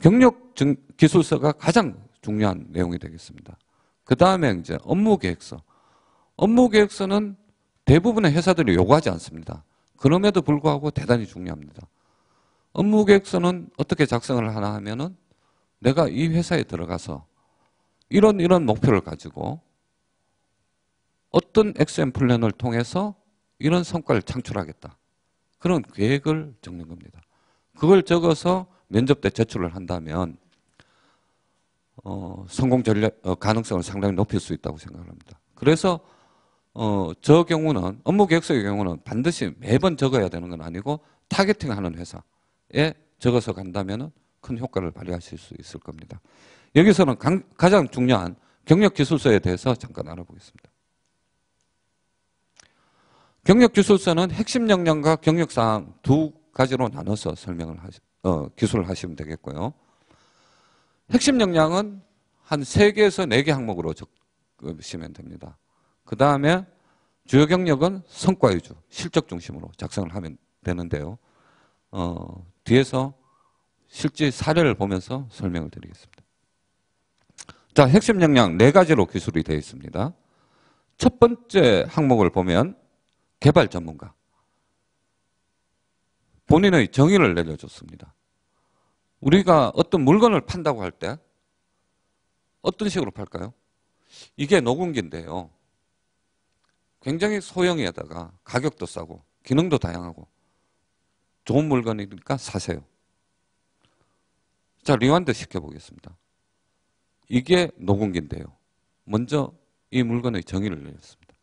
경력 기술서가 가장 중요한 내용이 되겠습니다. 그 다음에 이제 업무계획서. 업무계획서는 대부분의 회사들이 요구하지 않습니다. 그럼에도 불구하고 대단히 중요합니다. 업무계획서는 어떻게 작성을 하나 하면은 내가 이 회사에 들어가서 이런 목표를 가지고 어떤 액션 플랜을 통해서 이런 성과를 창출하겠다. 그런 계획을 적는 겁니다. 그걸 적어서 면접 때 제출을 한다면 성공 가능성을 상당히 높일 수 있다고 생각을 합니다. 그래서 저 경우는 업무계획서의 경우는 반드시 매번 적어야 되는 건 아니고 타겟팅하는 회사에 적어서 간다면 큰 효과를 발휘하실 수 있을 겁니다. 여기서는 가장 중요한 경력기술서에 대해서 잠깐 알아보겠습니다. 경력기술서는 핵심 역량과 경력사항 두 가지로 나눠서 기술을 하시면 되겠고요. 핵심 역량은 한 3개에서 4개 항목으로 적으시면 됩니다. 그 다음에 주요 경력은 성과 위주, 실적 중심으로 작성을 하면 되는데요. 뒤에서 실제 사례를 보면서 설명을 드리겠습니다. 자, 핵심 역량 4가지로 기술이 되어 있습니다. 첫 번째 항목을 보면 개발 전문가. 본인의 정의를 내려줬습니다. 우리가 어떤 물건을 판다고 할 때 어떤 식으로 팔까요? 이게 노궁기인데요. 굉장히 소형에다가 가격도 싸고 기능도 다양하고 좋은 물건이니까 사세요. 자, 리와인드 시켜보겠습니다. 이게 노궁기인데요. 먼저 이 물건의 정의를 내렸습니다.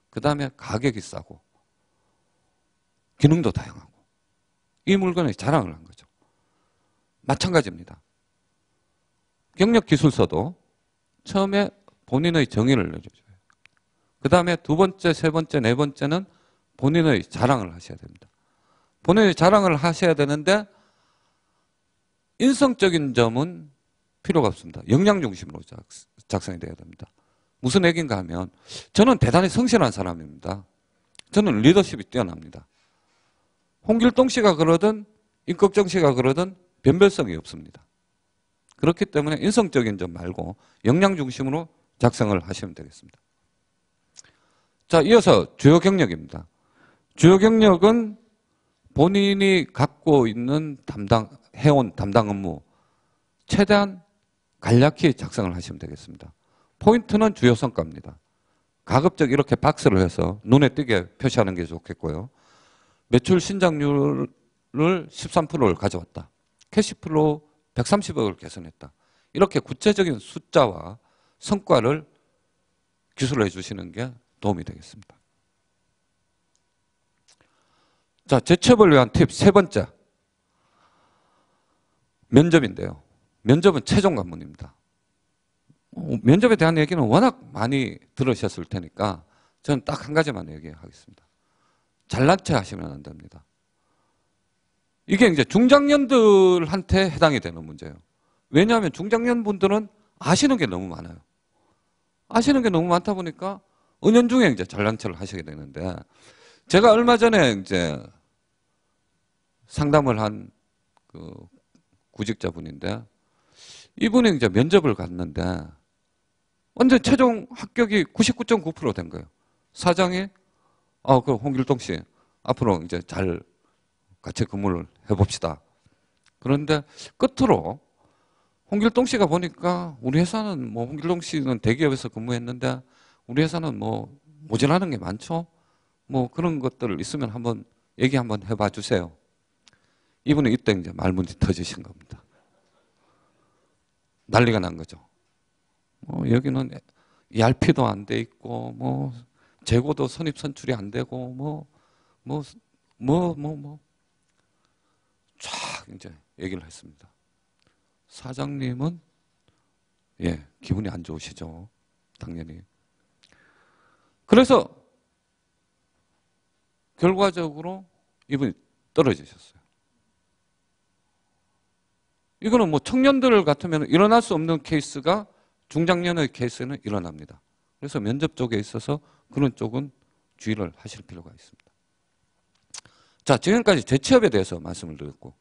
그 다음에 가격이 싸고 기능도 다양하고 이 물건의 자랑을 한 거죠. 마찬가지입니다. 경력기술서도 처음에 본인의 정의를 내려줘요. 그 다음에 두 번째, 세 번째, 네 번째는 본인의 자랑을 하셔야 됩니다. 본인의 자랑을 하셔야 되는데 인성적인 점은 필요가 없습니다. 역량 중심으로 작성이 되어야 됩니다. 무슨 얘기인가 하면 저는 대단히 성실한 사람입니다. 저는 리더십이 뛰어납니다. 홍길동 씨가 그러든 임꺽정 씨가 그러든 변별성이 없습니다. 그렇기 때문에 인성적인 점 말고 역량 중심으로 작성을 하시면 되겠습니다. 자, 이어서 주요 경력입니다. 주요 경력은 본인이 갖고 있는 해온 담당 업무 최대한 간략히 작성을 하시면 되겠습니다. 포인트는 주요 성과입니다. 가급적 이렇게 박스를 해서 눈에 띄게 표시하는 게 좋겠고요. 매출 신장률을 13%를 가져왔다. 캐시플로우 130억을 개선했다. 이렇게 구체적인 숫자와 성과를 기술해 주시는 게 도움이 되겠습니다. 자, 재취업을 위한 팁 세 번째. 면접인데요. 면접은 최종 관문입니다. 면접에 대한 얘기는 워낙 많이 들으셨을 테니까 저는 딱 한 가지만 얘기하겠습니다. 잘난 체 하시면 안 됩니다. 이게 이제 중장년들한테 해당이 되는 문제예요. 왜냐하면 중장년 분들은 아시는 게 너무 많아요. 아시는 게 너무 많다 보니까 은연중에 이제 잘난 체를 하시게 되는데 제가 얼마 전에 이제 상담을 한 그 구직자분인데 이분이 이제 면접을 갔는데 완전 최종 합격이 99.9% 된 거예요. 사장이 그 홍길동 씨 앞으로 이제 잘 같이 근무를 해봅시다. 그런데 끝으로 홍길동 씨가 보니까 우리 회사는 뭐 홍길동 씨는 대기업에서 근무했는데 우리 회사는 뭐 모자라는 게 많죠. 뭐 그런 것들 있으면 한번 얘기 한번 해봐 주세요. 이분은 이때 이제 말문이 터지신 겁니다. 난리가 난 거죠. 여기는 ERP도 안 돼 있고 뭐 재고도 선입 선출이 안 되고 쫙 이제 얘기를 했습니다. 사장님은 기분이 안 좋으시죠. 당연히. 그래서 결과적으로 이분이 떨어지셨어요. 이거는 뭐 청년들 같으면 일어날 수 없는 케이스가 중장년의 케이스에는 일어납니다. 그래서 면접 쪽에 있어서 그런 쪽은 주의를 하실 필요가 있습니다. 자, 지금까지 재취업에 대해서 말씀을 드렸고,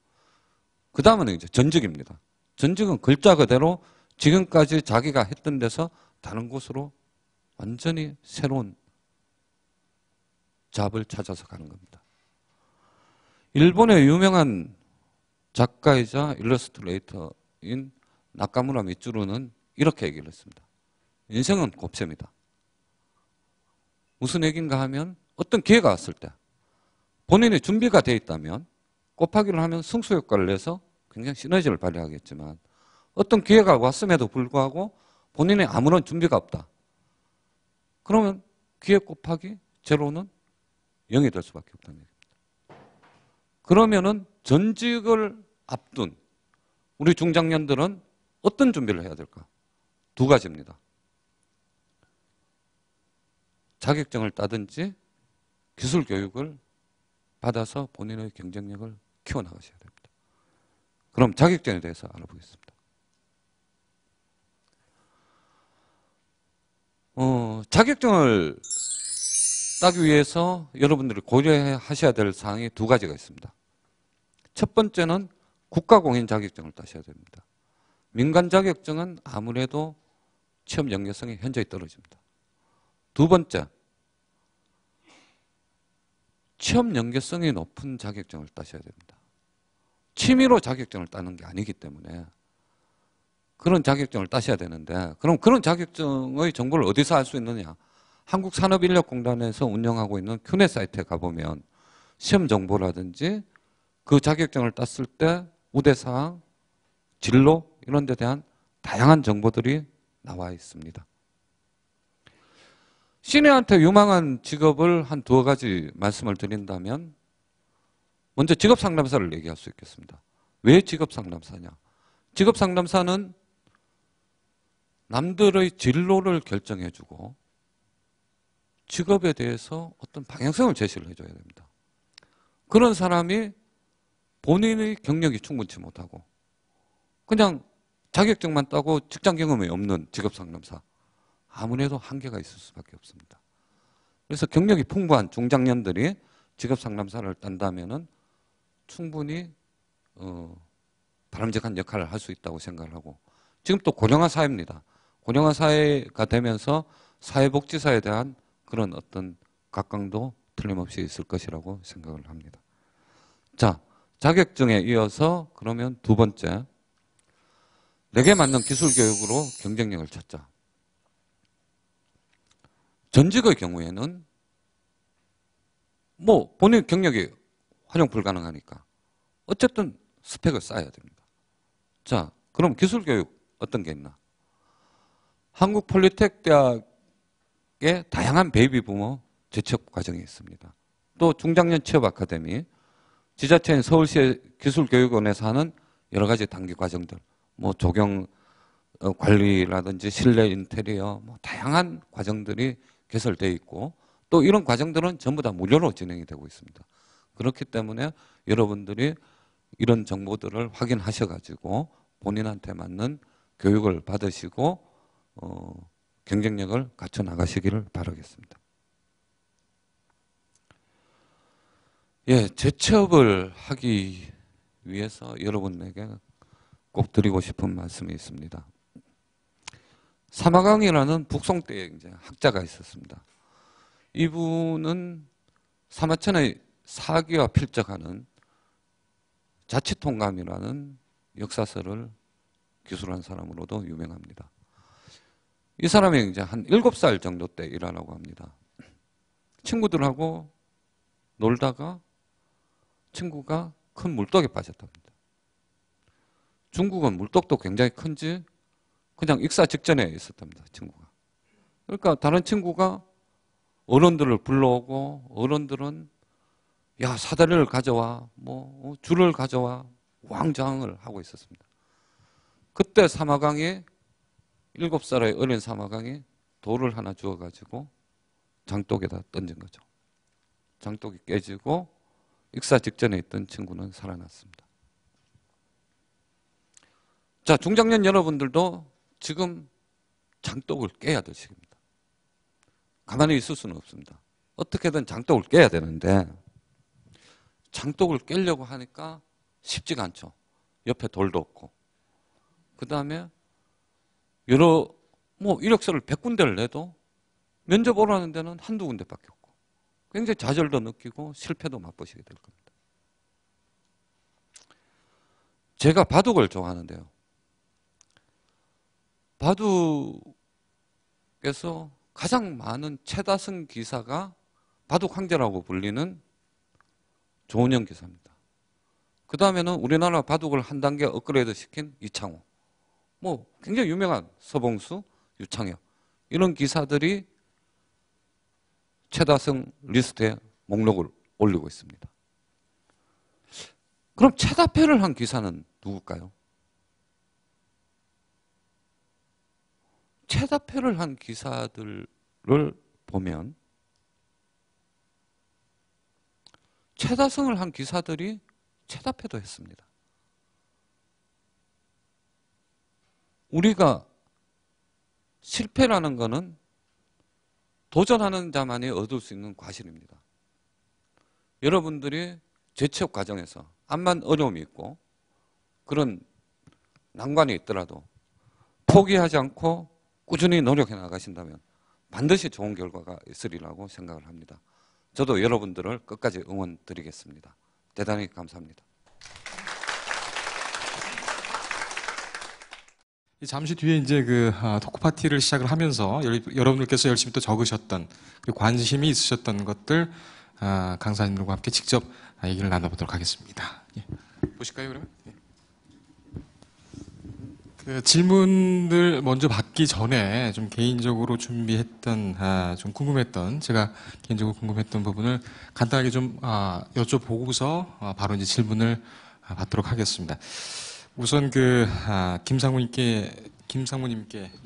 그 다음은 이제 전직입니다. 전직은 글자 그대로 지금까지 자기가 했던 데서 다른 곳으로 완전히 새로운 잡을 찾아서 가는 겁니다. 일본의 유명한 작가이자 일러스트레이터인 나카무라 미츠루는 이렇게 얘기를 했습니다. 인생은 곱셈이다. 무슨 얘기인가 하면 어떤 기회가 왔을 때 본인이 준비가 되어 있다면 곱하기를 하면 승수효과를 내서 굉장히 시너지를 발휘하겠지만 어떤 기회가 왔음에도 불구하고 본인이 아무런 준비가 없다. 그러면 기회 곱하기 제로는 0이 될 수밖에 없다는 얘기입니다. 그러면은 전직을 앞둔 우리 중장년들은 어떤 준비를 해야 될까? 두 가지입니다. 자격증을 따든지 기술 교육을 받아서 본인의 경쟁력을 키워나가셔야 됩니다. 그럼 자격증에 대해서 알아보겠습니다. 자격증을 따기 위해서 여러분들이 고려하셔야 될 사항이 두 가지가 있습니다. 첫 번째는 국가공인 자격증을 따셔야 됩니다. 민간 자격증은 아무래도 취업 연계성이 현저히 떨어집니다. 두 번째, 취업 연계성이 높은 자격증을 따셔야 됩니다. 취미로 자격증을 따는 게 아니기 때문에 그런 자격증을 따셔야 되는데, 그럼 그런 자격증의 정보를 어디서 알 수 있느냐? 한국산업인력공단에서 운영하고 있는 큐넷 사이트에 가보면 시험 정보라든지 그 자격증을 땄을 때 우대사항, 진로 이런 데 대한 다양한 정보들이 나와 있습니다. 시니어한테 유망한 직업을 한 두어 가지 말씀을 드린다면, 먼저 직업상담사를 얘기할 수 있겠습니다. 왜 직업상담사냐? 직업상담사는 남들의 진로를 결정해주고 직업에 대해서 어떤 방향성을 제시를 해줘야 됩니다. 그런 사람이 본인의 경력이 충분치 못하고 그냥 자격증만 따고 직장 경험이 없는 직업상담사, 아무래도 한계가 있을 수밖에 없습니다. 그래서 경력이 풍부한 중장년들이 직업상담사를 딴다면은 충분히 바람직한 역할을 할 수 있다고 생각을 하고, 지금 또 고령화 사회입니다. 고령화 사회가 되면서 사회복지사에 대한 그런 어떤 각광도 틀림없이 있을 것이라고 생각을 합니다. 자, 자격증에 이어서 그러면 두 번째, 내게 맞는 기술 교육으로 경쟁력을 찾자. 전직의 경우에는 뭐 본인 경력이 활용 불가능하니까 어쨌든 스펙을 쌓아야 됩니다. 자, 그럼 기술 교육 어떤 게 있나? 한국 폴리텍 대학의 다양한 베이비 부머 재취업 과정이 있습니다. 또 중장년 취업 아카데미, 지자체인 서울시 기술교육원에서 하는 여러 가지 단기 과정들, 뭐 조경 관리라든지 실내 인테리어, 뭐 다양한 과정들이 개설되어 있고, 또 이런 과정들은 전부 다 무료로 진행이 되고 있습니다. 그렇기 때문에 여러분들이 이런 정보들을 확인하셔가지고 본인한테 맞는 교육을 받으시고 경쟁력을 갖춰 나가시기를 바라겠습니다. 예, 재취업을 하기 위해서 여러분에게 꼭 드리고 싶은 말씀이 있습니다. 사마강이라는 북송대에 이제 학자가 있었습니다. 이분은 사마천의 사기와 필적하는 자치통감이라는 역사서를 기술한 사람으로도 유명합니다. 이 사람이 이제 한 7살 정도 때 일하라고 합니다. 친구들하고 놀다가 친구가 큰 물독에 빠졌답니다. 중국은 물독도 굉장히 큰지 그냥 익사 직전에 있었답니다. 친구가. 그러니까 다른 친구가 어른들을 불러오고, 어른들은 야, 사다리를 가져와, 뭐 줄을 가져와, 왕좌왕을 하고 있었습니다. 그때 사마강이 7살의 어린 사마강이 돌을 하나 주워가지고 장독에다 던진 거죠. 장독이 깨지고 익사 직전에 있던 친구는 살아났습니다. 자, 중장년 여러분들도 지금 장독을 깨야 될 시기입니다. 가만히 있을 수는 없습니다. 어떻게든 장독을 깨야 되는데 장독을 깨려고 하니까 쉽지가 않죠. 옆에 돌도 없고. 그 다음에 여러 이력서를 100군데를 내도 면접 오라는 데는 한두 군데밖에 없고 굉장히 좌절도 느끼고 실패도 맛보시게 될 겁니다. 제가 바둑을 좋아하는데요. 바둑에서 가장 많은 최다승 기사가 바둑 황제라고 불리는 조은영 기사입니다. 그 다음에는 우리나라 바둑을 한 단계 업그레이드 시킨 이창호, 굉장히 유명한 서봉수, 유창엽, 이런 기사들이 최다승 리스트에 목록을 올리고 있습니다. 그럼 최다패를 한 기사는 누굴까요? 최다패를 한 기사들을 보면 최다승을 한 기사들이 최다패도 했습니다. 우리가 실패라는 것은 도전하는 자만이 얻을 수 있는 과실입니다. 여러분들이 재취업 과정에서 암만 어려움이 있고 그런 난관이 있더라도 포기하지 않고 꾸준히 노력해 나가신다면 반드시 좋은 결과가 있으리라고 생각을 합니다. 저도 여러분들을 끝까지 응원드리겠습니다. 대단히 감사합니다. 잠시 뒤에 이제 토크 파티를 시작을 하면서 여러분들께서 열심히 또 적으셨던 그리고 관심이 있으셨던 것들 강사님들과 함께 직접 얘기를 나눠보도록 하겠습니다. 예. 보실까요, 그러면? 예. 그 질문들 먼저 받기 전에 좀 개인적으로 준비했던 좀 궁금했던 제가 개인적으로 궁금했던 부분을 간단하게 좀 여쭤보고서 바로 이제 질문을 받도록 하겠습니다. 우선 김상무님께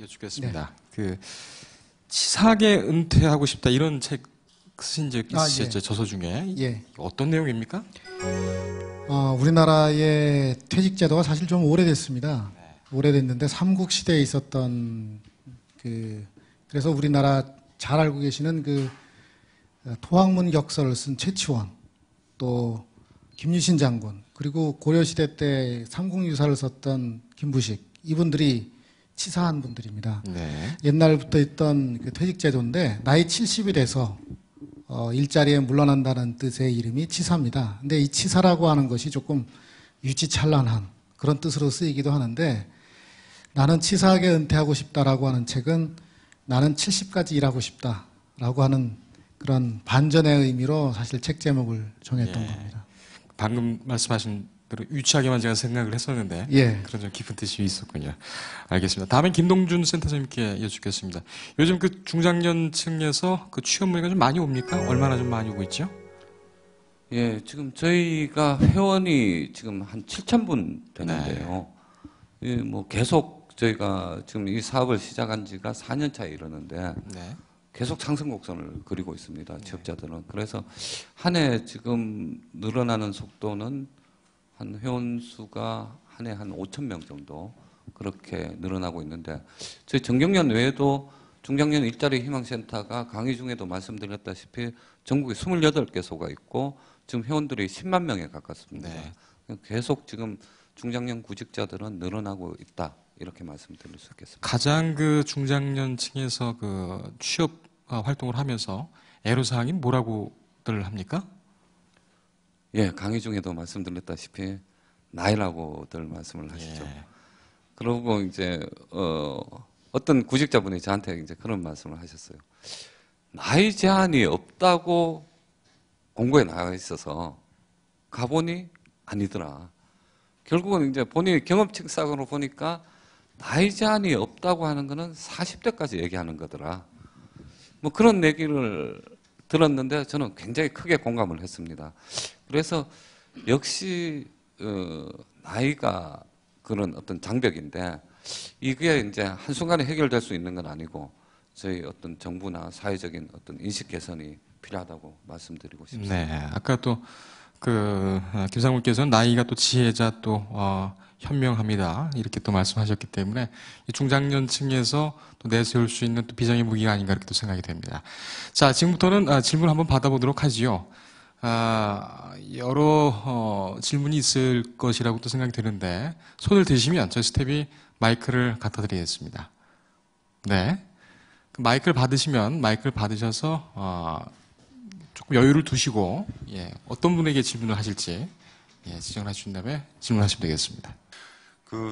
여쭙겠습니다. 네. 치사하게 은퇴하고 싶다 이런 책 쓰신 적 있으셨죠? 예. 저서 중에. 예. 어떤 내용입니까? 우리나라의 퇴직제도가 사실 좀 오래됐습니다. 오래됐는데 삼국시대에 있었던 그래서 우리나라 잘 알고 계시는 토학문 격서를 쓴 최치원, 또 김유신 장군, 그리고 고려시대 때 삼국유사를 썼던 김부식, 이분들이 치사한 분들입니다. 네. 옛날부터 있던 퇴직제도인데 나이 70이 돼서 일자리에 물러난다는 뜻의 이름이 치사입니다. 근데 이 치사라고 하는 것이 조금 유치찬란한 그런 뜻으로 쓰이기도 하는데, 나는 치사하게 은퇴하고 싶다라고 하는 책은 나는 70까지 일하고 싶다라고 하는 그런 반전의 의미로 사실 책 제목을 정했던 겁니다. 방금 말씀하신 대로 유치하게만 제가 생각을 했었는데 예. 그런 좀 깊은 뜻이 있었군요. 알겠습니다. 다음엔 김동준 센터장님께 여쭙겠습니다. 요즘 중장년층에서 취업 문의가 좀 많이 옵니까? 얼마나 좀 많이 오고 있죠? 예, 지금 저희가 회원이 지금 한 7,000분 되는데요. 예, 뭐 계속 저희가 지금 이 사업을 시작한 지가 4년 차에 이르는데 네. 계속 상승 곡선을 그리고 있습니다. 취업자들은. 그래서 한 해 지금 늘어나는 속도는 한 회원 수가 한 해 한 5,000명 정도 그렇게 늘어나고 있는데, 저희 정경련 외에도 중장년 일자리 희망센터가 강의 중에도 말씀드렸다시피 전국에 28개소가 있고 지금 회원들이 10만 명에 가깝습니다. 네. 계속 지금 중장년 구직자들은 늘어나고 있다, 이렇게 말씀드릴 수 있겠습니다. 가장 중장년층에서 취업 활동을 하면서 애로사항이 뭐라고들 합니까? 예, 강의 중에도 말씀드렸다시피 나이라고들 말씀을 하시죠. 예. 그러고 이제 어떤 구직자분이 저한테 이제 그런 말씀을 하셨어요. 나이 제한이 없다고 공고에 나와 있어서 가보니 아니더라. 결국은 이제 본인이 경험칙상으로 보니까 나이 제한이 없다고 하는 거는 40대까지 얘기하는 거더라. 뭐 그런 얘기를 들었는데 저는 굉장히 크게 공감을 했습니다. 그래서 역시 나이가 그런 어떤 장벽인데, 이게 이제 한순간에 해결될 수 있는 건 아니고 저희 어떤 정부나 사회적인 어떤 인식 개선이 필요하다고 말씀드리고 싶습니다. 네. 아까 또 김상무께서는 나이가 또 지혜자 또 현명합니다. 이렇게 또 말씀하셨기 때문에 이 중장년층에서 또 내세울 수 있는 또 비장의 무기가 아닌가 이렇게 또 생각이 됩니다. 자, 지금부터는 질문 한번 받아보도록 하지요. 여러 질문이 있을 것이라고 또 생각이 드는데 손을 드시면 저희 스텝이 마이크를 갖다 드리겠습니다. 네. 마이크를 받으셔서 조금 여유를 두시고 어떤 분에게 질문을 하실지 지정을 하신 다음에 질문하시면 되겠습니다.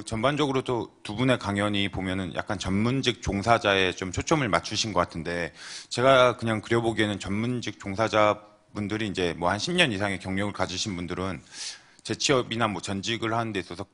전반적으로 또 두 분의 강연이 보면은 약간 전문직 종사자에 좀 초점을 맞추신 것 같은데, 제가 그냥 그려보기에는 전문직 종사자분들이 이제 뭐 한 10년 이상의 경력을 가지신 분들은 재취업이나 뭐 전직을 하는 데 있어서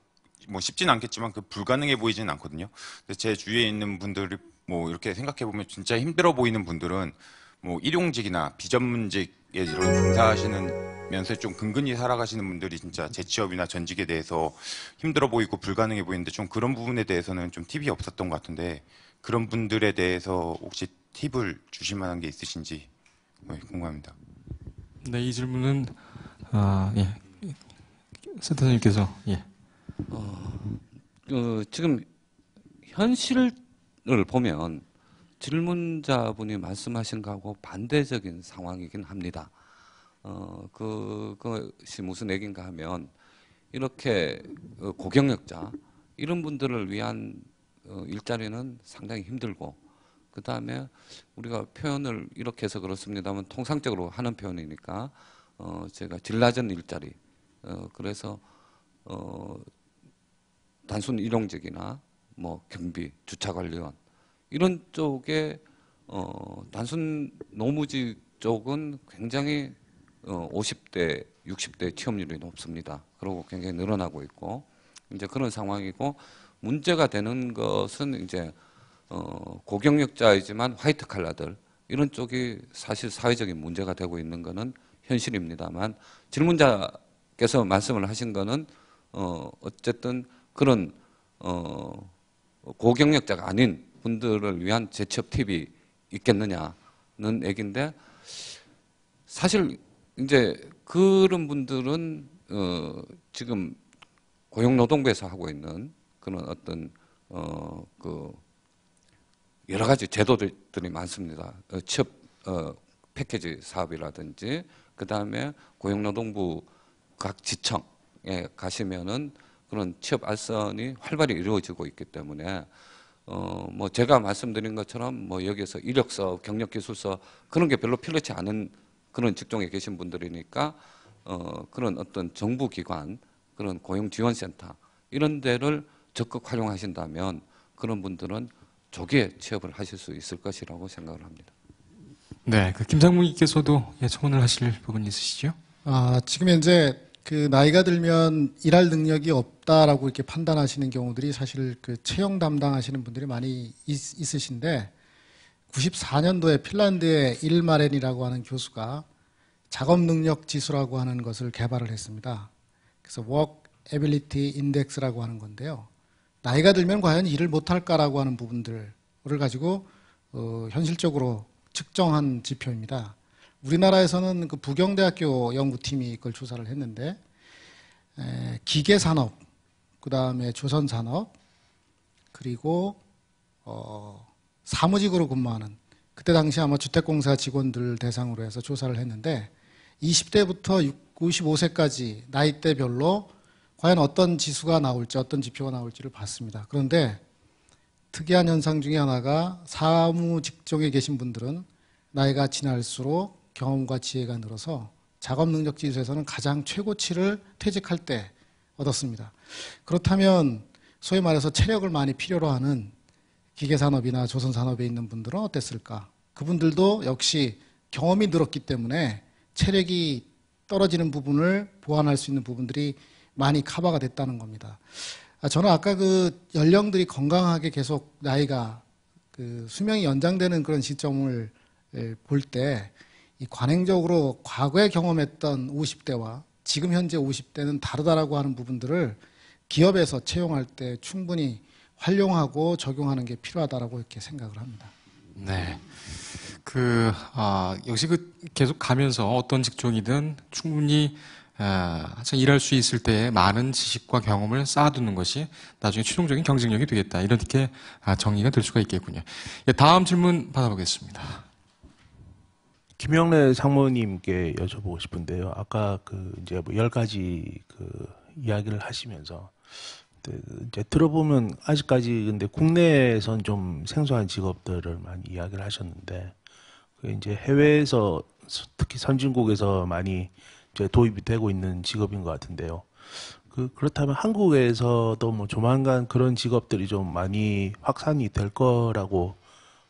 뭐 쉽진 않겠지만 불가능해 보이지는 않거든요. 근데 제 주위에 있는 분들이 뭐 이렇게 생각해 보면 진짜 힘들어 보이는 분들은 뭐 일용직이나 비전문직에 이런 종사하시면서 좀 근근히 살아가시는 분들이 진짜 재취업이나 전직에 대해서 힘들어 보이고 불가능해 보이는데, 좀 그런 부분에 대해서는 좀 팁이 없었던 것 같은데, 그런 분들에 대해서 혹시 팁을 주실 만한 게 있으신지 궁금합니다. 네, 이 질문은 예. 센터장님께서 예. 지금 현실을 보면 질문자분이 말씀하신 거하고 반대적인 상황이긴 합니다. 그것이 무슨 얘기인가 하면 이렇게 고경력자 이런 분들을 위한 일자리는 상당히 힘들고 그 다음에 우리가 표현을 이렇게 해서 그렇습니다만 통상적으로 하는 표현이니까 제가 질 낮은 일자리 그래서 단순 일용직이나 뭐 경비, 주차관리원 이런 쪽에 단순 노무직 쪽은 굉장히 50대, 60대 취업률이 높습니다. 그리고 굉장히 늘어나고 있고 이제 그런 상황이고 문제가 되는 것은 이제 고경력자이지만 화이트 칼라들 이런 쪽이 사실 사회적인 문제가 되고 있는 것은 현실입니다만 질문자께서 말씀을 하신 거는 어쨌든 그런 고경력자가 아닌 분들을 위한 재취업 팁이 있겠느냐는 얘기인데 사실 이제 그런 분들은 지금 고용노동부에서 하고 있는 그런 어떤 그 여러 가지 제도들이 많습니다. 취업 패키지 사업이라든지 그 다음에 고용노동부 각 지청에 가시면은 그런 취업 알선이 활발히 이루어지고 있기 때문에 뭐 제가 말씀드린 것처럼 뭐 여기에서 이력서, 경력기술서 그런 게 별로 필요치 않은 그런 직종에 계신 분들이니까 그런 어떤 정부기관, 그런 고용지원센터 이런 데를 적극 활용하신다면 그런 분들은 조기에 취업을 하실 수 있을 것이라고 생각을 합니다. 네, 그 김상무님께서도 예, 첨언을 하실 부분 있으시죠? 지금 현재 그 나이가 들면 일할 능력이 없다라고 이렇게 판단하시는 경우들이 사실 그 채용 담당하시는 분들이 많이 있으신데 94년도에 핀란드의 일마렌이라고 하는 교수가 작업 능력 지수라고 하는 것을 개발을 했습니다. 그래서 Work Ability Index라고 하는 건데요. 나이가 들면 과연 일을 못할까라고 하는 부분들을 가지고 현실적으로 측정한 지표입니다. 우리나라에서는 그 부경대학교 연구팀이 이걸 조사를 했는데 기계산업, 그 다음에 조선산업, 그리고 사무직으로 근무하는 그때 당시 아마 주택공사 직원들 대상으로 해서 조사를 했는데 20대부터 55세까지 나이대별로 과연 어떤 지수가 나올지 어떤 지표가 나올지를 봤습니다. 그런데 특이한 현상 중에 하나가 사무 직종에 계신 분들은 나이가 지날수록 경험과 지혜가 늘어서 작업 능력 지수에서는 가장 최고치를 퇴직할 때 얻었습니다. 그렇다면 소위 말해서 체력을 많이 필요로 하는 기계산업이나 조선산업에 있는 분들은 어땠을까? 그분들도 역시 경험이 늘었기 때문에 체력이 떨어지는 부분을 보완할 수 있는 부분들이 많이 커버가 됐다는 겁니다. 저는 아까 그 연령들이 건강하게 계속 나이가 그 수명이 연장되는 그런 시점을 볼 때 이 관행적으로 과거에 경험했던 50대와 지금 현재 50대는 다르다라고 하는 부분들을 기업에서 채용할 때 충분히 활용하고 적용하는 게 필요하다라고 이렇게 생각을 합니다. 네. 역시 계속 가면서 어떤 직종이든 충분히 한창 일할 수 있을 때 많은 지식과 경험을 쌓아두는 것이 나중에 최종적인 경쟁력이 되겠다. 이렇게 정리가 될 수가 있겠군요. 예, 다음 질문 받아보겠습니다. 김영래 상무님께 여쭤보고 싶은데요. 아까 이제 뭐 10가지 이야기를 하시면서 이제 들어보면 아직까지 근데 국내에선 좀 생소한 직업들을 많이 이야기를 하셨는데 이제 해외에서 특히 선진국에서 많이 이제 도입이 되고 있는 직업인 것 같은데요. 그렇다면 한국에서도 뭐 조만간 그런 직업들이 좀 많이 확산이 될 거라고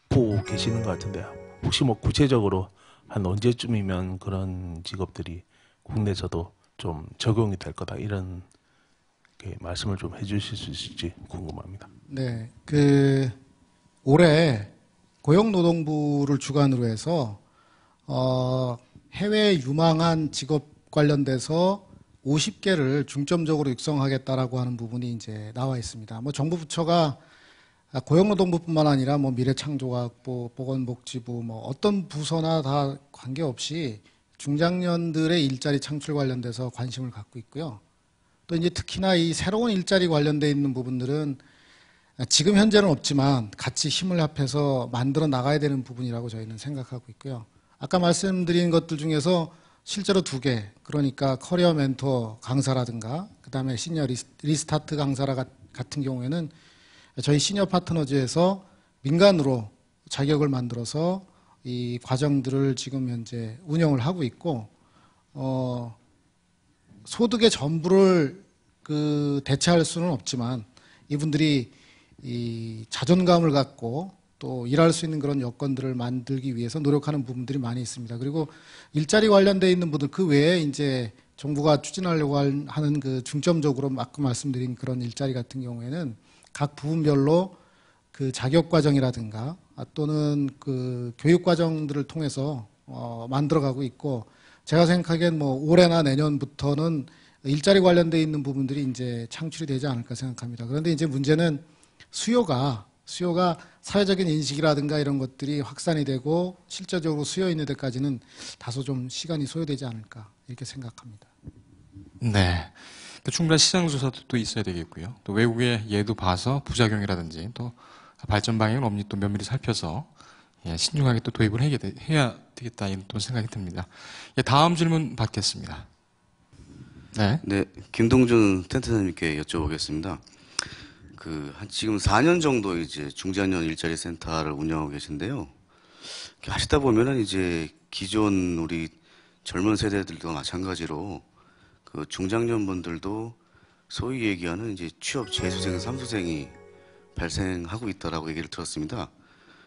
보고 계시는 것 같은데요. 혹시 뭐 구체적으로 한 언제쯤이면 그런 직업들이 국내에서도 좀 적용이 될 거다 이런 말씀을 좀 해주실 수 있을지 궁금합니다. 네, 올해 고용노동부를 주관으로 해서 해외 유망한 직업 관련돼서 50개를 중점적으로 육성하겠다라고 하는 부분이 이제 나와 있습니다. 뭐 정부 부처가 고용노동부뿐만 아니라 뭐 미래창조과학부, 보건복지부 뭐 어떤 부서나 다 관계없이 중장년들의 일자리 창출 관련돼서 관심을 갖고 있고요. 또 이제 특히나 이 새로운 일자리 관련돼 있는 부분들은 지금 현재는 없지만 같이 힘을 합해서 만들어 나가야 되는 부분이라고 저희는 생각하고 있고요. 아까 말씀드린 것들 중에서 실제로 2개, 그러니까 커리어 멘토 강사라든가 그다음에 시니어 리스타트 강사 같은 경우에는 저희 시니어 파트너즈에서 민간으로 자격을 만들어서 이 과정들을 지금 현재 운영을 하고 있고, 소득의 전부를 대체할 수는 없지만 이분들이 이 자존감을 갖고 또 일할 수 있는 그런 여건들을 만들기 위해서 노력하는 부분들이 많이 있습니다. 그리고 일자리 관련돼 있는 분들 그 외에 이제 정부가 추진하려고 하는 그 중점적으로 아까 말씀드린 그런 일자리 같은 경우에는 각 부분별로 그 자격 과정이라든가 또는 그 교육 과정들을 통해서 만들어가고 있고, 제가 생각하기엔 뭐 올해나 내년부터는 일자리 관련돼 있는 부분들이 이제 창출이 되지 않을까 생각합니다. 그런데 이제 문제는 수요가 사회적인 인식이라든가 이런 것들이 확산이 되고 실제적으로 수요 있는 데까지는 다소 좀 시간이 소요되지 않을까 이렇게 생각합니다. 네. 충분한 시장 조사도 또 있어야 되겠고요. 또 외국의 예도 봐서 부작용이라든지 또 발전 방향을 엄히 또 면밀히 살펴서 신중하게 또 도입을 해야 되겠다 이런 또 생각이 듭니다. 다음 질문 받겠습니다. 네. 네, 김동준 텐트사님께 여쭤보겠습니다. 지금 4년 정도 이제 중장년 일자리 센터를 운영하고 계신데요. 이렇게 하시다 보면은 이제 기존 우리 젊은 세대들도 마찬가지로 그 중장년 분들도 소위 얘기하는 이제 취업 재수생, 삼수생이 발생하고 있다라고 얘기를 들었습니다.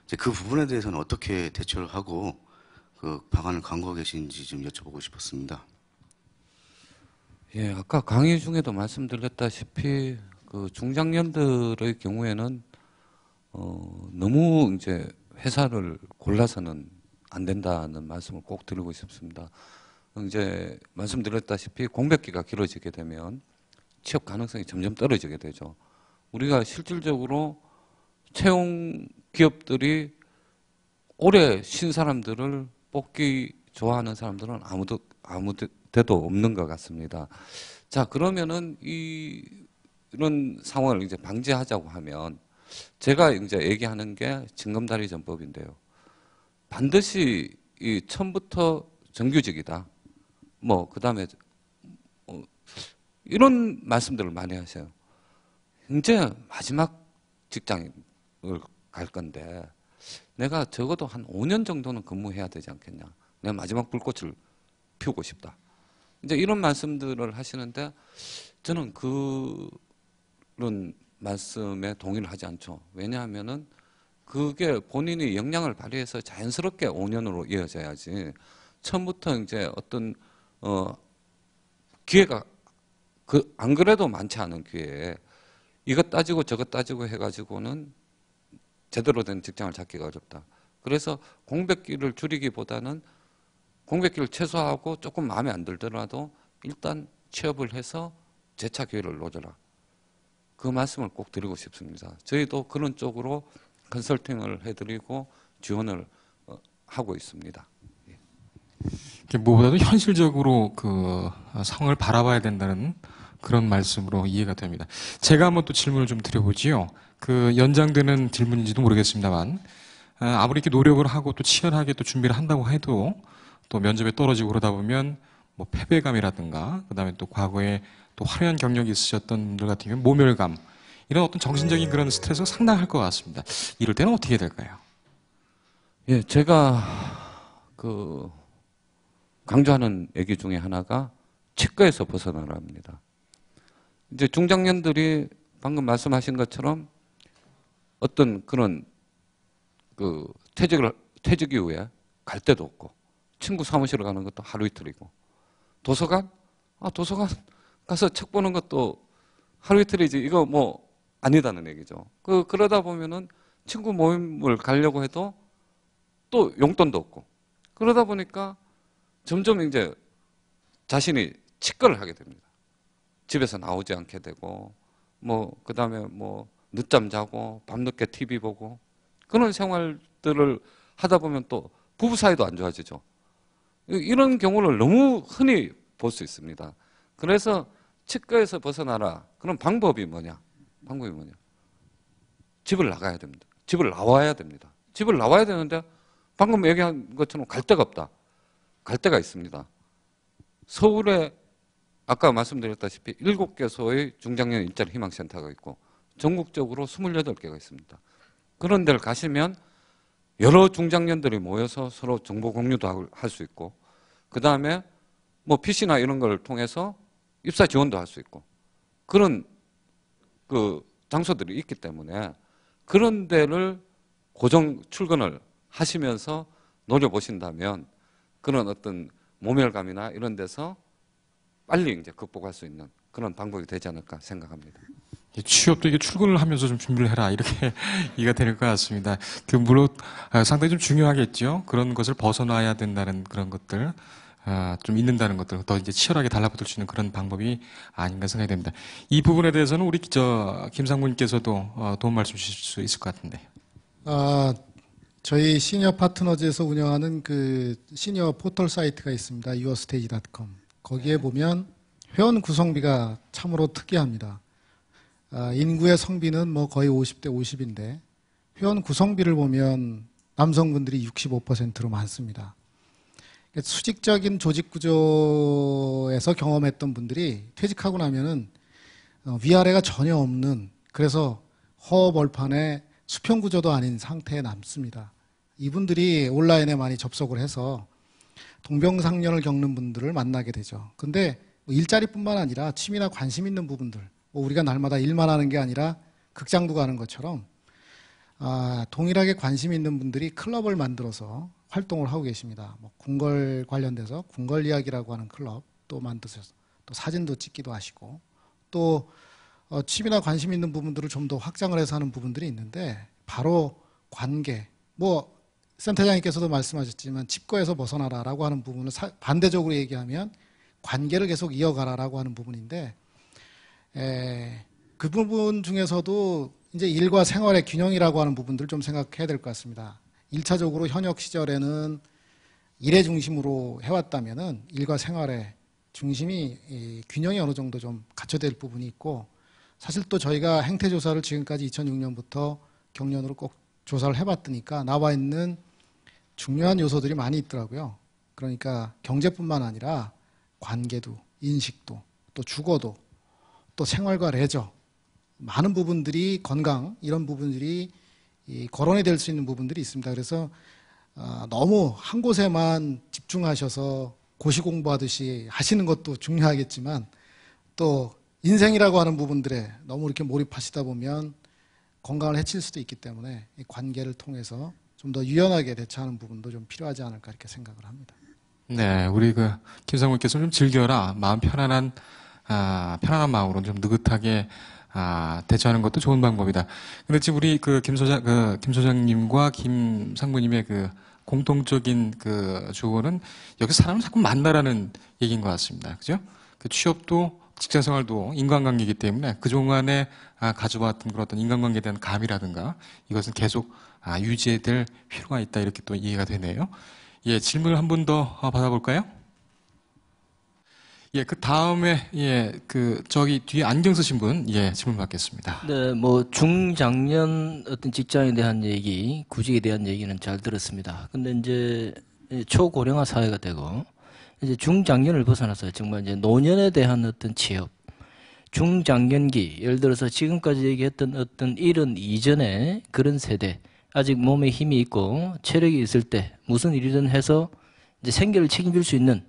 이제 그 부분에 대해서는 어떻게 대처를 하고 그 방안을 강구하고 계신지 좀 여쭤보고 싶었습니다. 예, 아까 강의 중에도 말씀드렸다시피 그 중장년들의 경우에는 너무 이제 회사를 골라서는 안 된다는 말씀을 꼭 드리고 싶습니다. 이제 말씀드렸다시피 공백기가 길어지게 되면 취업 가능성이 점점 떨어지게 되죠. 우리가 실질적으로 채용 기업들이 오래 쉰 사람들을 뽑기 좋아하는 사람들은 아무 데도 없는 것 같습니다. 자, 그러면은 이런 상황을 이제 방지하자고 하면 제가 이제 얘기하는 게 징검다리 전법인데요. 반드시 이 처음부터 정규직이다. 뭐 그다음에 이런 말씀들을 많이 하세요. 이제 마지막 직장을 갈 건데 내가 적어도 한 5년 정도는 근무해야 되지 않겠냐. 내가 마지막 불꽃을 피우고 싶다. 이제 이런 말씀들을 하시는데 저는 그런 말씀에 동의를 하지 않죠. 왜냐하면은 그게 본인이 역량을 발휘해서 자연스럽게 5년으로 이어져야지 처음부터 이제 어떤 기회가 안 그래도 많지 않은 기회에 이것 따지고 저것 따지고 해가지고는 제대로 된 직장을 잡기가 어렵다. 그래서 공백기를 줄이기보다는 공백기를 최소화하고 조금 마음에 안 들더라도 일단 취업을 해서 재차 기회를 노려라. 그 말씀을 꼭 드리고 싶습니다. 저희도 그런 쪽으로 컨설팅을 해드리고 지원을 하고 있습니다. 무엇보다도 현실적으로 그 상황을 바라봐야 된다는 그런 말씀으로 이해가 됩니다. 제가 한번 또 질문을 좀 드려보지요. 그 연장되는 질문인지도 모르겠습니다만 아무리 이렇게 노력을 하고 또 치열하게 또 준비를 한다고 해도 또 면접에 떨어지고 그러다 보면 뭐 패배감이라든가 그다음에 또 과거에 또 화려한 경력이 있으셨던 분들 같은 경우는 모멸감 이런 어떤 정신적인 그런 스트레스가 상당할 것 같습니다. 이럴 때는 어떻게 해야 될까요? 예, 제가 강조하는 얘기 중에 하나가 치과에서 벗어나랍니다. 이제 중장년들이 방금 말씀하신 것처럼 어떤 그런 퇴직 이후에 갈 데도 없고 친구 사무실에 가는 것도 하루 이틀이고 도서관 가서 책 보는 것도 하루 이틀이지 이거 뭐 아니다는 얘기죠. 그러다 보면은 친구 모임을 가려고 해도 또 용돈도 없고 그러다 보니까 점점 이제 자신이 치과를 하게 됩니다. 집에서 나오지 않게 되고 뭐 그다음에 뭐 늦잠 자고 밤늦게 TV 보고 그런 생활들을 하다 보면 또 부부 사이도 안 좋아지죠. 이런 경우를 너무 흔히 볼 수 있습니다. 그래서 치과에서 벗어나라. 그럼 방법이 뭐냐? 방법이 뭐냐? 집을 나가야 됩니다. 집을 나와야 됩니다. 집을 나와야 되는데 방금 얘기한 것처럼 갈 데가 없다. 갈 데가 있습니다. 서울에 아까 말씀드렸다시피 7개소의 중장년 일자리 희망센터가 있고 전국적으로 28개가 있습니다. 그런 데를 가시면 여러 중장년들이 모여서 서로 정보 공유도 할 수 있고 그 다음에 뭐 PC나 이런 걸 통해서 입사 지원도 할 수 있고 그런 그 장소들이 있기 때문에 그런 데를 고정 출근을 하시면서 노려보신다면 그런 어떤 모멸감이나 이런 데서 빨리 이제 극복할 수 있는 그런 방법이 되지 않을까 생각합니다. 취업도 이게 출근을 하면서 좀 준비를 해라 이렇게 이해가 되는 것 같습니다. 물론 상당히 좀 중요하겠죠. 그런 것을 벗어나야 된다는 그런 것들, 좀 있는다는 것들 더 이제 치열하게 달라붙을 수 있는 그런 방법이 아닌가 생각이 됩니다. 이 부분에 대해서는 우리 김상무님께서도 도움 말씀 주실 수 있을 것 같은데. 저희 시니어 파트너즈에서 운영하는 그 시니어 포털 사이트가 있습니다. yourstage.com. 거기에 보면 회원 구성비가 참으로 특이합니다. 인구의 성비는 뭐 거의 50대 50인데 회원 구성비를 보면 남성분들이 65%로 많습니다. 수직적인 조직 구조에서 경험했던 분들이 퇴직하고 나면은 위아래가 전혀 없는, 그래서 허벌판에 수평 구조도 아닌 상태에 남습니다. 이분들이 온라인에 많이 접속을 해서 동병상련을 겪는 분들을 만나게 되죠. 근데 일자리뿐만 아니라 취미나 관심 있는 부분들, 우리가 날마다 일만 하는 게 아니라 극장도 가는 것처럼 동일하게 관심 있는 분들이 클럽을 만들어서 활동을 하고 계십니다. 뭐 궁궐 관련돼서 궁궐 이야기라고 하는 클럽도 만드셔서 또 사진도 찍기도 하시고 또 취미나 관심 있는 부분들을 좀 더 확장을 해서 하는 부분들이 있는데 바로 관계, 뭐 센터장님께서도 말씀하셨지만 집거에서 벗어나라라고 하는 부분을 반대적으로 얘기하면 관계를 계속 이어가라라고 하는 부분인데 그 부분 중에서도 이제 일과 생활의 균형이라고 하는 부분들을 좀 생각해야 될 것 같습니다. 1차적으로 현역 시절에는 일의 중심으로 해왔다면은 일과 생활의 중심이 균형이 어느 정도 좀 갖춰질 부분이 있고, 사실 또 저희가 행태조사를 지금까지 2006년부터 경년으로 꼭 조사를 해봤더니까 나와 있는 중요한 요소들이 많이 있더라고요. 그러니까 경제뿐만 아니라 관계도, 인식도, 또 주거도, 또 생활과 레저, 많은 부분들이 건강, 이런 부분들이 거론이 될 수 있는 부분들이 있습니다. 그래서 너무 한 곳에만 집중하셔서 고시 공부하듯이 하시는 것도 중요하겠지만 또 인생이라고 하는 부분들에 너무 이렇게 몰입하시다 보면 건강을 해칠 수도 있기 때문에 이 관계를 통해서 좀 더 유연하게 대처하는 부분도 좀 필요하지 않을까 이렇게 생각을 합니다. 네, 우리 김상무님께서 좀 즐겨라, 마음 편안한 마음으로 좀 느긋하게 대처하는 것도 좋은 방법이다. 근데 지금 우리 김 소장님과 김상무님의 공통적인 조언은 여기 사람을 자꾸 만나라는 얘기인 것 같습니다. 그죠? 취업도 직장 생활도 인간관계이기 때문에 그동안에 가져왔던 그런 어떤 인간관계에 대한 감이라든가 이것은 계속 유지해야 될 필요가 있다, 이렇게 또 이해가 되네요. 예, 질문을 한 분 더 받아볼까요? 예, 그 다음에 저기 뒤에 안경 쓰신 분, 질문 받겠습니다. 네, 뭐 중장년 어떤 직장에 대한 얘기, 구직에 대한 얘기는 잘 들었습니다. 근데 이제 초고령화 사회가 되고 이제 중장년을 벗어나서 정말 이제 노년에 대한 어떤 취업, 중장년기, 예를 들어서 지금까지 얘기했던 어떤 일은 이전에 그런 세대, 아직 몸에 힘이 있고 체력이 있을 때 무슨 일이든 해서 이제 생계를 책임질 수 있는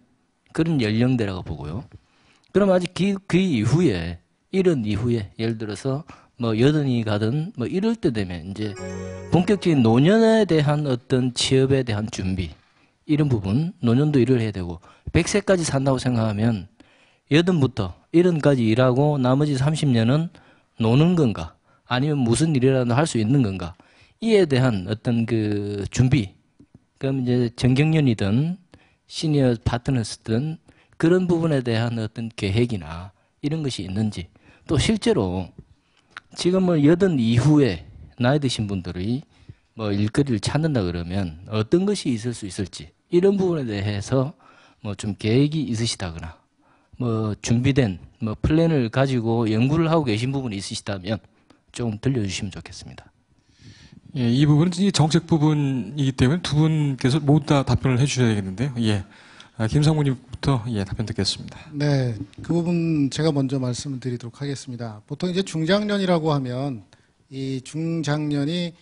그런 연령대라고 보고요. 그럼 아직 그 이후에, 이런 이후에, 예를 들어서 뭐 여든이 가든 뭐 이럴 때 되면 이제 본격적인 노년에 대한 어떤 취업에 대한 준비, 이런 부분, 노년도 일을 해야 되고, 100세까지 산다고 생각하면 여든부터 일흔까지 일하고 나머지 30년은 노는 건가? 아니면 무슨 일이라도 할 수 있는 건가? 이에 대한 어떤 준비, 그럼 이제 정경련이든 시니어 파트너스든 그런 부분에 대한 어떤 계획이나 이런 것이 있는지, 또 실제로 지금 뭐 여든 이후에 나이 드신 분들이 뭐 일거리를 찾는다 그러면 어떤 것이 있을 수 있을지, 이런 부분에 대해서 뭐 좀 계획이 있으시다거나 뭐 준비된 뭐 플랜을 가지고 연구를 하고 계신 부분이 있으시다면 좀 들려주시면 좋겠습니다. 예, 이 부분은 이 정책 부분이기 때문에 두 분께서 모두 다 답변을 해주셔야 되겠는데요. 예, 김상무님부터 예, 답변 듣겠습니다. 네, 그 부분 제가 먼저 말씀을 드리도록 하겠습니다. 보통 이제 중장년이라고 하면 이 중장년이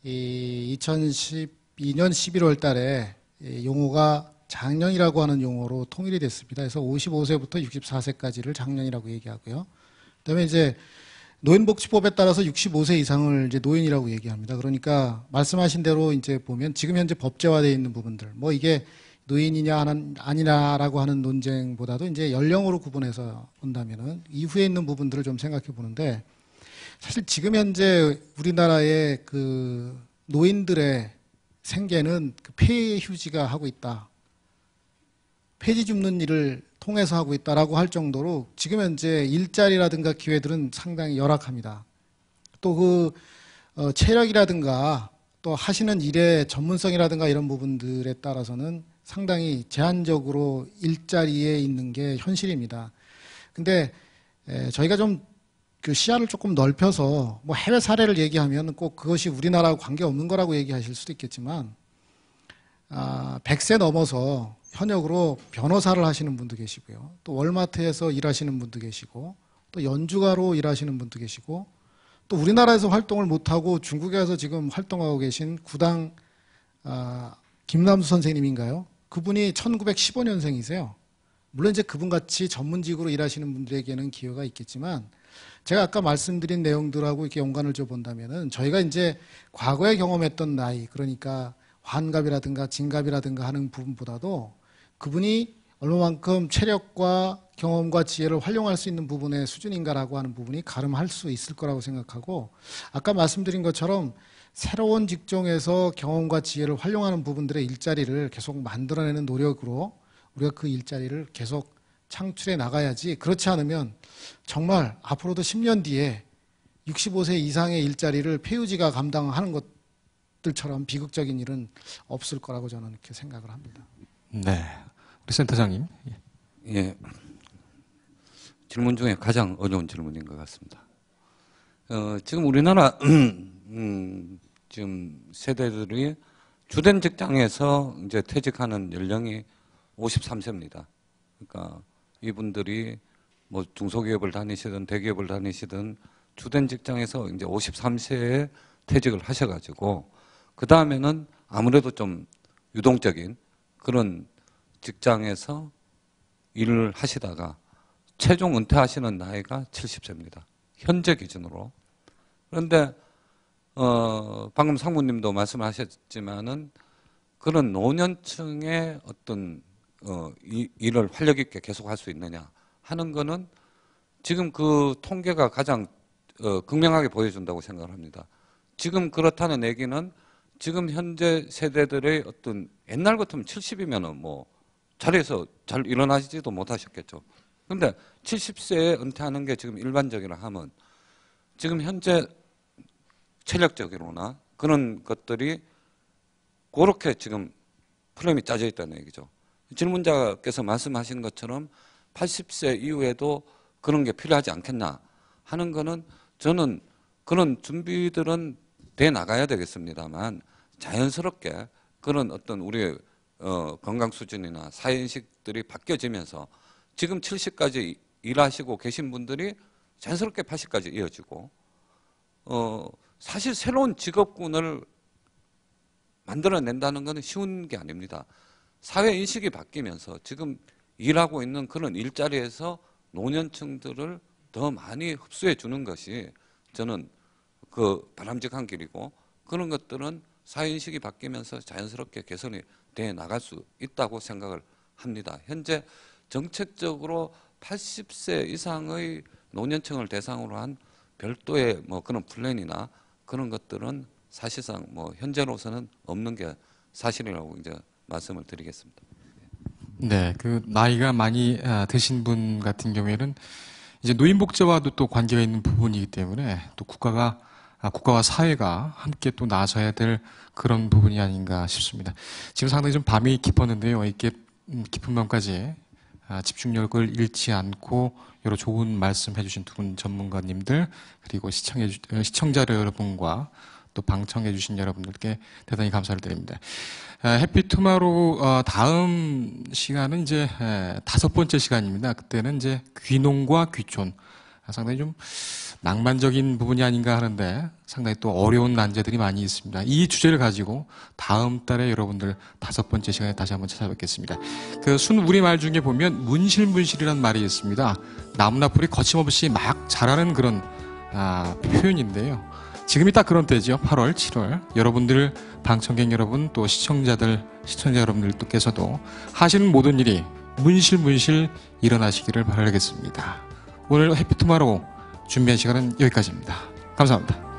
이 2012년 11월 달에 이 용어가 장년이라고 하는 용어로 통일이 됐습니다. 그래서 55세부터 64세까지를 장년이라고 얘기하고요. 그다음에 이제 노인복지법에 따라서 65세 이상을 이제 노인이라고 얘기합니다. 그러니까 말씀하신 대로 이제 보면 지금 현재 법제화되어 있는 부분들, 뭐 이게 노인이냐 아니냐라고 하는 논쟁보다도 이제 연령으로 구분해서 본다면은 이후에 있는 부분들을 좀 생각해 보는데, 사실 지금 현재 우리나라의 그 노인들의 생계는 그 폐휴지가 하고 있다. 폐지 줍는 일을 통해서 하고 있다라고 할 정도로 지금 현재 일자리라든가 기회들은 상당히 열악합니다. 또 그 체력이라든가 또 하시는 일의 전문성이라든가 이런 부분들에 따라서는 상당히 제한적으로 일자리에 있는 게 현실입니다. 근데 저희가 좀 그 시야를 조금 넓혀서 뭐 해외 사례를 얘기하면 꼭 그것이 우리나라하고 관계없는 거라고 얘기하실 수도 있겠지만 100세 넘어서 현역으로 변호사를 하시는 분도 계시고요. 또 월마트에서 일하시는 분도 계시고 또 연주가로 일하시는 분도 계시고 또 우리나라에서 활동을 못하고 중국에 가서 지금 활동하고 계신 구당 김남수 선생님인가요? 그분이 1915년생이세요. 물론 이제 그분같이 전문직으로 일하시는 분들에게는 기회가 있겠지만 제가 아까 말씀드린 내용들하고 이렇게 연관을 줘 본다면은 저희가 이제 과거에 경험했던 나이, 그러니까 환갑이라든가 진갑이라든가 하는 부분보다도 그분이 얼마만큼 체력과 경험과 지혜를 활용할 수 있는 부분의 수준인가라고 하는 부분이 가름할 수 있을 거라고 생각하고, 아까 말씀드린 것처럼 새로운 직종에서 경험과 지혜를 활용하는 부분들의 일자리를 계속 만들어내는 노력으로 우리가 그 일자리를 계속 창출해 나가야지, 그렇지 않으면 정말 앞으로도 10년 뒤에 65세 이상의 일자리를 폐유지가 감당하는 것들처럼 비극적인 일은 없을 거라고 저는 이렇게 생각을 합니다. 네, 우리 센터장님. 예, 질문 중에 가장 어려운 질문인 것 같습니다. 지금 우리나라 지금 세대들이 주된 직장에서 이제 퇴직하는 연령이 53세입니다. 그러니까 이분들이 뭐 중소기업을 다니시든 대기업을 다니시든 주된 직장에서 이제 53세에 퇴직을 하셔가지고 그 다음에는 아무래도 좀 유동적인 그런 직장에서 일을 하시다가 최종 은퇴하시는 나이가 70세입니다. 현재 기준으로. 그런데 방금 상무님도 말씀하셨지만은 그런 노년층의 어떤 일을 활력 있게 계속할 수 있느냐 하는 거는 지금 그 통계가 가장 극명하게 보여준다고 생각을 합니다. 지금 그렇다는 얘기는 지금 현재 세대들의 어떤 옛날 같으면 70이면은 뭐 자리에서 잘 일어나지도 못하셨겠죠. 그런데 70세에 은퇴하는 게 지금 일반적이라 하면 지금 현재 체력적으로나 그런 것들이 그렇게 지금 프레임이 짜져 있다는 얘기죠. 질문자께서 말씀하신 것처럼 80세 이후에도 그런 게 필요하지 않겠나 하는 거는 저는 그런 준비들은 돼 나가야 되겠습니다만 자연스럽게 그런 어떤 우리의 건강 수준이나 사회인식들이 바뀌어지면서 지금 70까지 일하시고 계신 분들이 자연스럽게 80까지 이어지고 사실 새로운 직업군을 만들어낸다는 것은 쉬운 게 아닙니다. 사회인식이 바뀌면서 지금 일하고 있는 그런 일자리에서 노년층들을 더 많이 흡수해 주는 것이 저는 그 바람직한 길이고, 그런 것들은 사회인식이 바뀌면서 자연스럽게 개선이 돼 나갈 수 있다고 생각을 합니다. 현재 정책적으로 80세 이상의 노년층을 대상으로 한 별도의 뭐 그런 플랜이나 그런 것들은 사실상 뭐 현재로서는 없는 게 사실이라고 이제 말씀을 드리겠습니다. 네, 그 나이가 많이 드신 분 같은 경우에는 이제 노인복지와도 또 관계가 있는 부분이기 때문에 또 국가와 사회가 함께 또 나서야 될 그런 부분이 아닌가 싶습니다. 지금 상당히 좀 밤이 깊었는데요. 이렇게 깊은 밤까지 집중력을 잃지 않고 여러 좋은 말씀 해주신 두 분 전문가님들 그리고 시청자 여러분과 또 방청해주신 여러분들께 대단히 감사를 드립니다. 해피투마로우 다음 시간은 이제 5번째 시간입니다. 그때는 이제 귀농과 귀촌 상당히 좀 낭만적인 부분이 아닌가 하는데 상당히 또 어려운 난제들이 많이 있습니다. 이 주제를 가지고 다음 달에 여러분들 5번째 시간에 다시 한번 찾아뵙겠습니다. 그 순우리말 중에 보면 문실문실이라는 말이 있습니다. 나무나풀이 거침없이 막 자라는 그런 표현인데요. 지금이 딱 그런 때죠. 8월, 7월. 여러분들, 방청객 여러분, 또 시청자 여러분들께서도 하시는 모든 일이 문실문실 일어나시기를 바라겠습니다. 오늘 해피투마로우 준비한 시간은 여기까지입니다. 감사합니다.